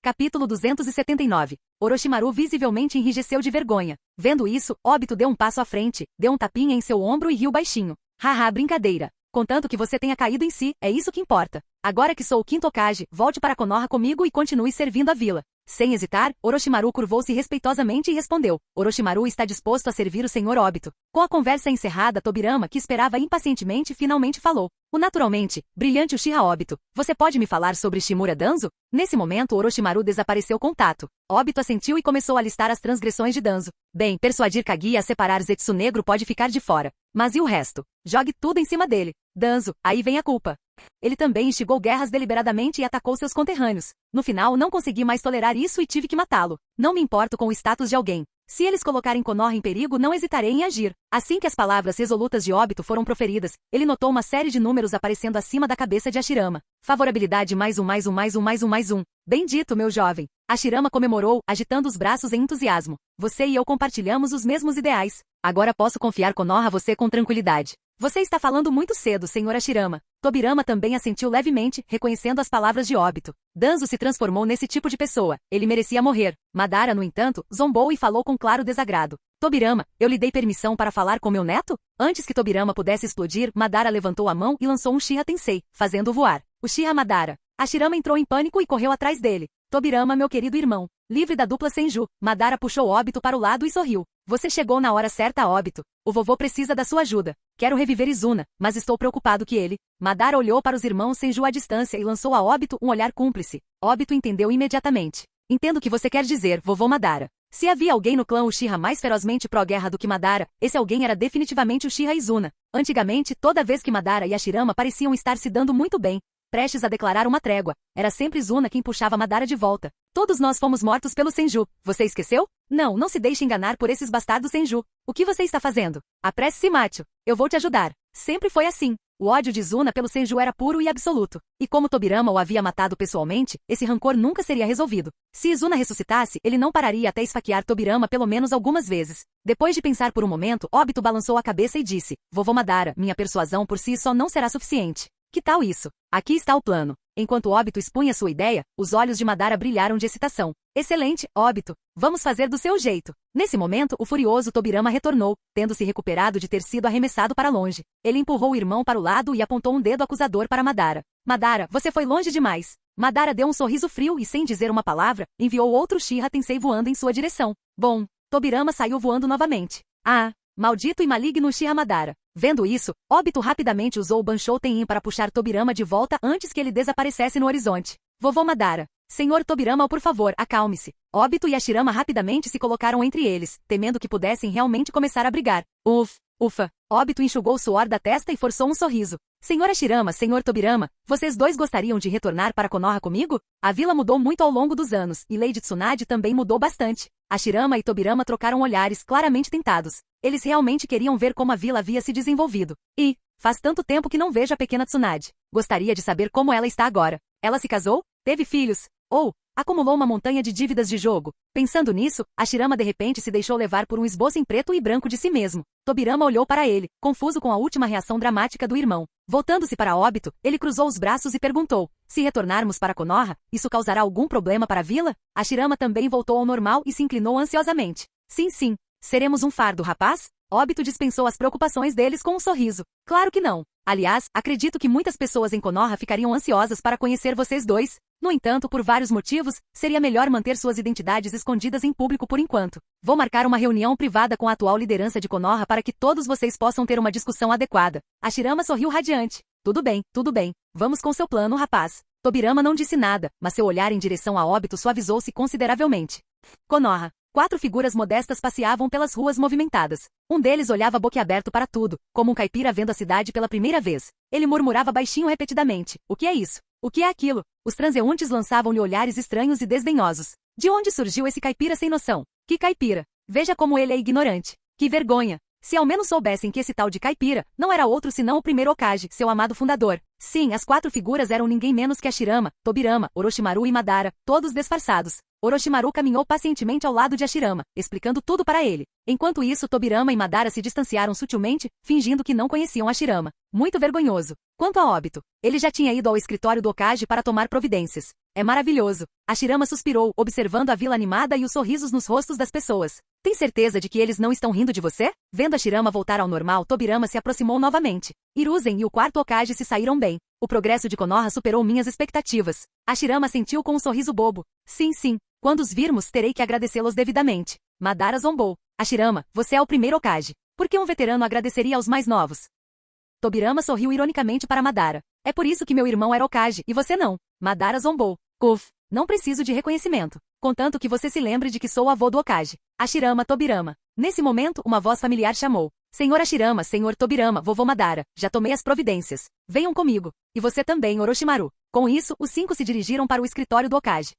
Capítulo 279. Orochimaru visivelmente enrijeceu de vergonha. Vendo isso, Obito deu um passo à frente, deu um tapinha em seu ombro e riu baixinho. Haha, brincadeira. Contanto que você tenha caído em si, é isso que importa. Agora que sou o quinto Hokage, volte para Konoha comigo e continue servindo a vila. Sem hesitar, Orochimaru curvou-se respeitosamente e respondeu. Orochimaru está disposto a servir o Sr. Obito. Com a conversa encerrada, Tobirama, que esperava impacientemente, finalmente falou. O naturalmente, brilhante Uchiha Obito. Você pode me falar sobre Shimura Danzo? Nesse momento, Orochimaru desapareceu com tato. Obito assentiu e começou a listar as transgressões de Danzo. Bem, persuadir Kaguya a separar Zetsu Negro pode ficar de fora. Mas e o resto? Jogue tudo em cima dele. Danzo, aí vem a culpa. Ele também instigou guerras deliberadamente e atacou seus conterrâneos. No final, não consegui mais tolerar isso e tive que matá-lo. Não me importo com o status de alguém. Se eles colocarem Konoha em perigo, não hesitarei em agir. Assim que as palavras resolutas de Obito foram proferidas, ele notou uma série de números aparecendo acima da cabeça de Hashirama. Favorabilidade mais um. Bem dito, meu jovem. Hashirama comemorou, agitando os braços em entusiasmo. Você e eu compartilhamos os mesmos ideais. Agora posso confiar Konoha a você com tranquilidade. Você está falando muito cedo, Sr. Hashirama. Tobirama também assentiu levemente, reconhecendo as palavras de Obito. Danzo se transformou nesse tipo de pessoa. Ele merecia morrer. Madara, no entanto, zombou e falou com claro desagrado. Tobirama, eu lhe dei permissão para falar com meu neto? Antes que Tobirama pudesse explodir, Madara levantou a mão e lançou um Uchiha Tensei, fazendo voar. Uchiha Madara. Hashirama entrou em pânico e correu atrás dele. Tobirama, meu querido irmão. Livre da dupla Senju, Madara puxou Obito para o lado e sorriu. Você chegou na hora certa, Obito. O vovô precisa da sua ajuda. Quero reviver Izuna, mas estou preocupado que ele... Madara olhou para os irmãos Senju à distância e lançou a Obito um olhar cúmplice. Obito entendeu imediatamente. Entendo o que você quer dizer, vovô Madara. Se havia alguém no clã Uchiha mais ferozmente pró-guerra do que Madara, esse alguém era definitivamente Uchiha Izuna. Antigamente, toda vez que Madara e Hashirama pareciam estar se dando muito bem, prestes a declarar uma trégua, era sempre Izuna quem puxava Madara de volta. Todos nós fomos mortos pelo Senju. Você esqueceu? Não se deixe enganar por esses bastardos Senju. O que você está fazendo? Apresse-se, macho. Eu vou te ajudar. Sempre foi assim. O ódio de Izuna pelo Senju era puro e absoluto. E como Tobirama o havia matado pessoalmente, esse rancor nunca seria resolvido. Se Izuna ressuscitasse, ele não pararia até esfaquear Tobirama pelo menos algumas vezes. Depois de pensar por um momento, Obito balançou a cabeça e disse: Vovô Madara, minha persuasão por si só não será suficiente. Que tal isso? Aqui está o plano. Enquanto Obito expunha sua ideia, os olhos de Madara brilharam de excitação. Excelente, Obito. Vamos fazer do seu jeito. Nesse momento, o furioso Tobirama retornou, tendo se recuperado de ter sido arremessado para longe. Ele empurrou o irmão para o lado e apontou um dedo acusador para Madara. Madara, você foi longe demais. Madara deu um sorriso frio e, sem dizer uma palavra, enviou outro Uchiha Tensei voando em sua direção. Bom, Tobirama saiu voando novamente. Ah, maldito e maligno Uchiha Madara. Vendo isso, Obito rapidamente usou o Banshou Tenin para puxar Tobirama de volta antes que ele desaparecesse no horizonte. Vovô Madara. Senhor Tobirama, por favor, acalme-se. Obito e Hashirama rapidamente se colocaram entre eles, temendo que pudessem realmente começar a brigar. Ufa. Obito enxugou o suor da testa e forçou um sorriso. Senhor Hashirama, Senhor Tobirama, vocês dois gostariam de retornar para Konoha comigo? A vila mudou muito ao longo dos anos, e Lady Tsunade também mudou bastante. Hashirama e Tobirama trocaram olhares claramente tentados. Eles realmente queriam ver como a vila havia se desenvolvido. E, faz tanto tempo que não vejo a pequena Tsunade. Gostaria de saber como ela está agora. Ela se casou? Teve filhos? Ou acumulou uma montanha de dívidas de jogo? Pensando nisso, Hashirama de repente se deixou levar por um esboço em preto e branco de si mesmo. Tobirama olhou para ele, confuso com a última reação dramática do irmão. Voltando-se para Obito, ele cruzou os braços e perguntou: se retornarmos para Konoha, isso causará algum problema para a vila? Hashirama também voltou ao normal e se inclinou ansiosamente. Sim. Seremos um fardo, rapaz? Obito dispensou as preocupações deles com um sorriso. Claro que não. Aliás, acredito que muitas pessoas em Konoha ficariam ansiosas para conhecer vocês dois. No entanto, por vários motivos, seria melhor manter suas identidades escondidas em público por enquanto. Vou marcar uma reunião privada com a atual liderança de Konoha para que todos vocês possam ter uma discussão adequada. Hashirama sorriu radiante. Tudo bem. Vamos com seu plano, rapaz. Tobirama não disse nada, mas seu olhar em direção a Obito suavizou-se consideravelmente. Konoha. 4 figuras modestas passeavam pelas ruas movimentadas. Um deles olhava boquiaberto para tudo, como um caipira vendo a cidade pela primeira vez. Ele murmurava baixinho repetidamente. O que é isso? O que é aquilo? Os transeuntes lançavam-lhe olhares estranhos e desdenhosos. De onde surgiu esse caipira sem noção? Que caipira? Veja como ele é ignorante. Que vergonha! Se ao menos soubessem que esse tal de caipira não era outro senão o primeiro Hokage, seu amado fundador. Sim, as 4 figuras eram ninguém menos que Hashirama, Tobirama, Orochimaru e Madara, todos disfarçados. Orochimaru caminhou pacientemente ao lado de Hashirama, explicando tudo para ele. Enquanto isso, Tobirama e Madara se distanciaram sutilmente, fingindo que não conheciam Hashirama. Muito vergonhoso. Quanto a Obito, ele já tinha ido ao escritório do Hokage para tomar providências. É maravilhoso. Hashirama suspirou, observando a vila animada e os sorrisos nos rostos das pessoas. Tem certeza de que eles não estão rindo de você? Vendo Hashirama voltar ao normal, Tobirama se aproximou novamente. Hiruzen e o 4º Hokage se saíram bem. O progresso de Konoha superou minhas expectativas. Hashirama sentiu com um sorriso bobo. Sim. Quando os virmos, terei que agradecê-los devidamente. Madara zombou. Hashirama, você é o primeiro Hokage. Por que um veterano agradeceria aos mais novos? Tobirama sorriu ironicamente para Madara. É por isso que meu irmão era Hokage, e você não. Madara zombou. Não preciso de reconhecimento. Contanto que você se lembre de que sou o avô do Hokage. Hashirama Tobirama. Nesse momento, uma voz familiar chamou. Senhor Hashirama, Senhor Tobirama, vovô Madara, já tomei as providências. Venham comigo. E você também, Orochimaru. Com isso, os 5 se dirigiram para o escritório do Hokage.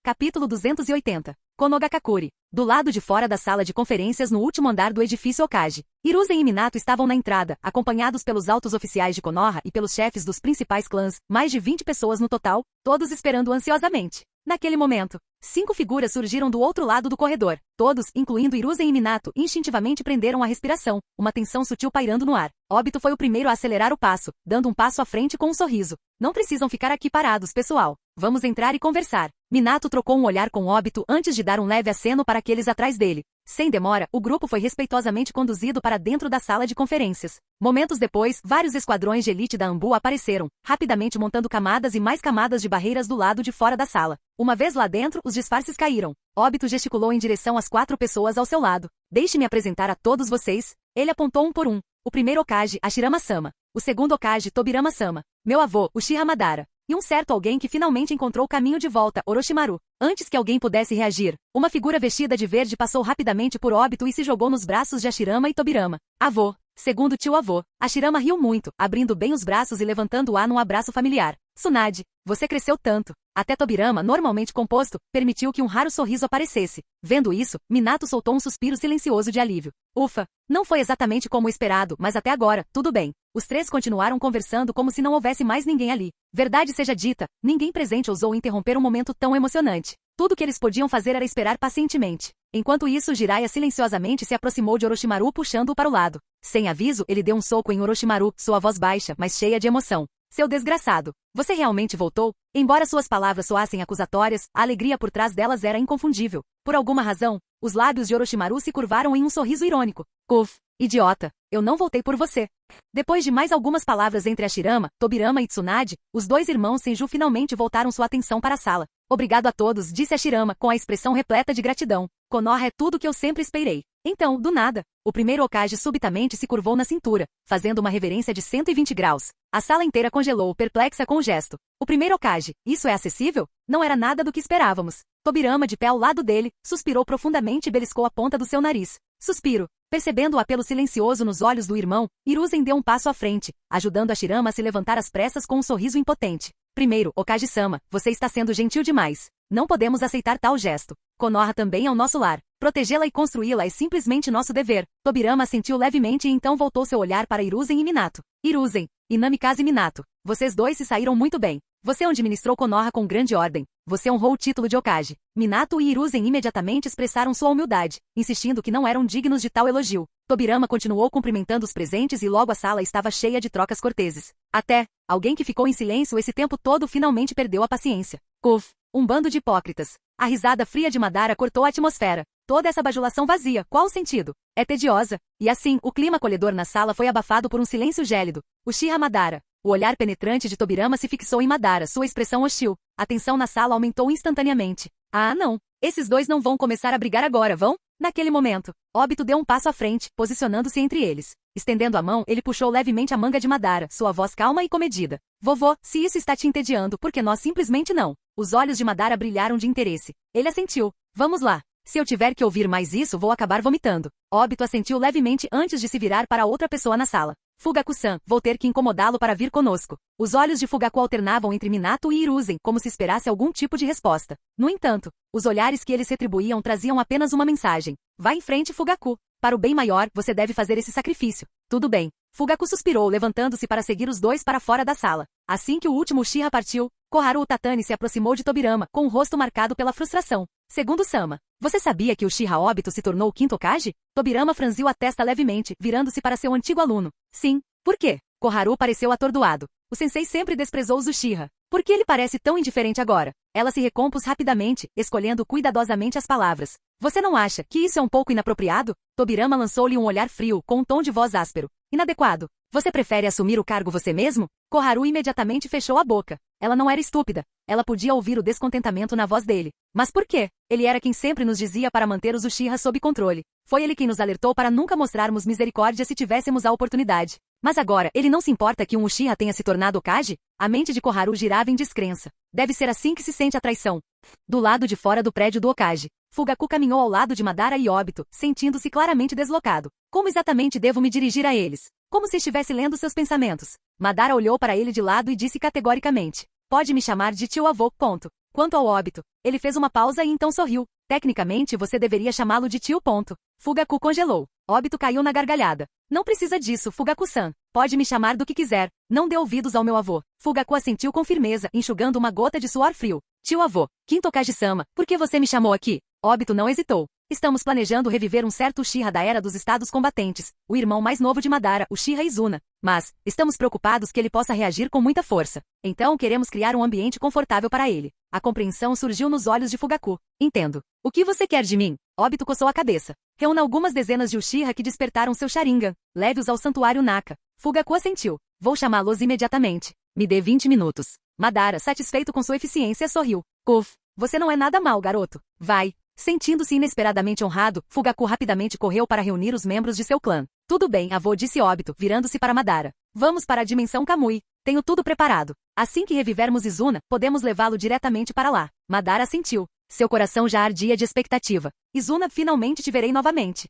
Capítulo 280. Konogakakuri. Do lado de fora da sala de conferências no último andar do edifício Hokage. Hiruzen e Minato estavam na entrada, acompanhados pelos altos oficiais de Konoha e pelos chefes dos principais clãs, mais de 20 pessoas no total, todos esperando ansiosamente. Naquele momento, 5 figuras surgiram do outro lado do corredor. Todos, incluindo Hiruzen e Minato, instintivamente prenderam a respiração, uma tensão sutil pairando no ar. Obito foi o primeiro a acelerar o passo, dando um passo à frente com um sorriso. Não precisam ficar aqui parados, pessoal. Vamos entrar e conversar. Minato trocou um olhar com Obito antes de dar um leve aceno para aqueles atrás dele. Sem demora, o grupo foi respeitosamente conduzido para dentro da sala de conferências. Momentos depois, vários esquadrões de elite da Anbu apareceram, rapidamente montando camadas e mais camadas de barreiras do lado de fora da sala. Uma vez lá dentro, os disfarces caíram. Obito gesticulou em direção às 4 pessoas ao seu lado. Deixe-me apresentar a todos vocês. Ele apontou um por um. O primeiro Hokage, Hashirama-sama. O segundo Hokage, Tobirama-sama. Meu avô, Uchiha Madara. E um certo alguém que finalmente encontrou o caminho de volta, Orochimaru. Antes que alguém pudesse reagir, uma figura vestida de verde passou rapidamente por Obito e se jogou nos braços de Hashirama e Tobirama. Avô. Segundo tio avô, Hashirama riu muito, abrindo bem os braços e levantando-a num abraço familiar. Tsunade, você cresceu tanto. Até Tobirama, normalmente composto, permitiu que um raro sorriso aparecesse. Vendo isso, Minato soltou um suspiro silencioso de alívio. Ufa, não foi exatamente como esperado, mas até agora, tudo bem. Os três continuaram conversando como se não houvesse mais ninguém ali. Verdade seja dita, ninguém presente ousou interromper um momento tão emocionante. Tudo que eles podiam fazer era esperar pacientemente. Enquanto isso, Jiraiya silenciosamente se aproximou de Orochimaru puxando-o para o lado. Sem aviso, ele deu um soco em Orochimaru, sua voz baixa, mas cheia de emoção. Seu desgraçado, você realmente voltou? Embora suas palavras soassem acusatórias, a alegria por trás delas era inconfundível. Por alguma razão, os lábios de Orochimaru se curvaram em um sorriso irônico. Uf, idiota, eu não voltei por você. Depois de mais algumas palavras entre Hashirama, Tobirama e Tsunade, os dois irmãos Senju finalmente voltaram sua atenção para a sala. Obrigado a todos, disse Hashirama, com a expressão repleta de gratidão. Konoha é tudo o que eu sempre esperei. Então, do nada, o primeiro Hokage subitamente se curvou na cintura, fazendo uma reverência de 120 graus. A sala inteira congelou, perplexa com o gesto. O primeiro Hokage, isso é acessível? Não era nada do que esperávamos. Tobirama, de pé ao lado dele, suspirou profundamente e beliscou a ponta do seu nariz. Suspiro. Percebendo o apelo silencioso nos olhos do irmão, Hiruzen deu um passo à frente, ajudando Hashirama a se levantar às pressas com um sorriso impotente. Primeiro, Hokage-sama, você está sendo gentil demais. Não podemos aceitar tal gesto. Konoha também é o nosso lar. Protegê-la e construí-la é simplesmente nosso dever. Tobirama assentiu levemente e então voltou seu olhar para Hiruzen e Minato. Hiruzen, Inamikaze e Minato, vocês dois se saíram muito bem. Você administrou Konoha com grande ordem. Você honrou o título de Hokage. Minato e Hiruzen imediatamente expressaram sua humildade, insistindo que não eram dignos de tal elogio. Tobirama continuou cumprimentando os presentes e logo a sala estava cheia de trocas corteses. Até, alguém que ficou em silêncio esse tempo todo finalmente perdeu a paciência. Uf, um bando de hipócritas. A risada fria de Madara cortou a atmosfera. Toda essa bajulação vazia, qual o sentido? É tediosa. E assim, o clima acolhedor na sala foi abafado por um silêncio gélido. Uchiha Madara. O olhar penetrante de Tobirama se fixou em Madara, sua expressão hostil. A tensão na sala aumentou instantaneamente. Ah, não. Esses dois não vão começar a brigar agora, vão? Naquele momento, Obito deu um passo à frente, posicionando-se entre eles. Estendendo a mão, ele puxou levemente a manga de Madara, sua voz calma e comedida. Vovô, se isso está te entediando, por que nós simplesmente não? Os olhos de Madara brilharam de interesse. Ele assentiu. Vamos lá. Se eu tiver que ouvir mais isso, vou acabar vomitando. Obito assentiu levemente antes de se virar para outra pessoa na sala. Fugaku-san, vou ter que incomodá-lo para vir conosco. Os olhos de Fugaku alternavam entre Minato e Hiruzen, como se esperasse algum tipo de resposta. No entanto, os olhares que eles retribuíam traziam apenas uma mensagem. Vá em frente, Fugaku. Para o bem maior, você deve fazer esse sacrifício. Tudo bem. Fugaku suspirou, levantando-se para seguir os dois para fora da sala. Assim que o último Uchiha partiu, Koharu Utatani se aproximou de Tobirama, com o rosto marcado pela frustração. Segundo Sama, você sabia que Uchiha Obito se tornou o quinto Hokage? Tobirama franziu a testa levemente, virando-se para seu antigo aluno. Sim. Por quê? Koharu pareceu atordoado. O sensei sempre desprezou os Uchiha. Por que ele parece tão indiferente agora? Ela se recompôs rapidamente, escolhendo cuidadosamente as palavras. Você não acha que isso é um pouco inapropriado? Tobirama lançou-lhe um olhar frio, com um tom de voz áspero. Inadequado. Você prefere assumir o cargo você mesmo? Koharu imediatamente fechou a boca. Ela não era estúpida. Ela podia ouvir o descontentamento na voz dele. Mas por quê? Ele era quem sempre nos dizia para manter os Uchiha sob controle. Foi ele quem nos alertou para nunca mostrarmos misericórdia se tivéssemos a oportunidade. Mas agora, ele não se importa que um Uchiha tenha se tornado Hokage? A mente de Koharu girava em descrença. Deve ser assim que se sente a traição. Do lado de fora do prédio do Hokage, Fugaku caminhou ao lado de Madara e Obito, sentindo-se claramente deslocado. Como exatamente devo me dirigir a eles? Como se estivesse lendo seus pensamentos. Madara olhou para ele de lado e disse categoricamente. Pode me chamar de tio avô, ponto. Quanto ao Obito, ele fez uma pausa e então sorriu. Tecnicamente você deveria chamá-lo de tio, ponto. Fugaku congelou. Obito caiu na gargalhada. Não precisa disso, Fugaku-san. Pode me chamar do que quiser. Não dê ouvidos ao meu avô. Fugaku assentiu com firmeza, enxugando uma gota de suor frio. Tio avô, quinto Hokage-sama, por que você me chamou aqui? Obito não hesitou. Estamos planejando reviver um certo Uchiha da Era dos Estados Combatentes, o irmão mais novo de Madara, Uchiha Izuna. Mas, estamos preocupados que ele possa reagir com muita força. Então queremos criar um ambiente confortável para ele. A compreensão surgiu nos olhos de Fugaku. Entendo. O que você quer de mim? Obito coçou a cabeça. Reúna algumas dezenas de Uchiha que despertaram seu Sharingan. Leve-os ao santuário Naka. Fugaku assentiu. Vou chamá-los imediatamente. Me dê 20 minutos. Madara, satisfeito com sua eficiência, sorriu. Uf, você não é nada mal, garoto. Vai. Sentindo-se inesperadamente honrado, Fugaku rapidamente correu para reunir os membros de seu clã. Tudo bem, avô, disse Obito, virando-se para Madara. Vamos para a dimensão Kamui. Tenho tudo preparado. Assim que revivermos Izuna, podemos levá-lo diretamente para lá. Madara assentiu. Seu coração já ardia de expectativa. Izuna, finalmente te verei novamente.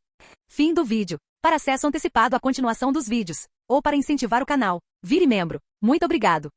Fim do vídeo. Para acesso antecipado à continuação dos vídeos, ou para incentivar o canal, vire membro. Muito obrigado!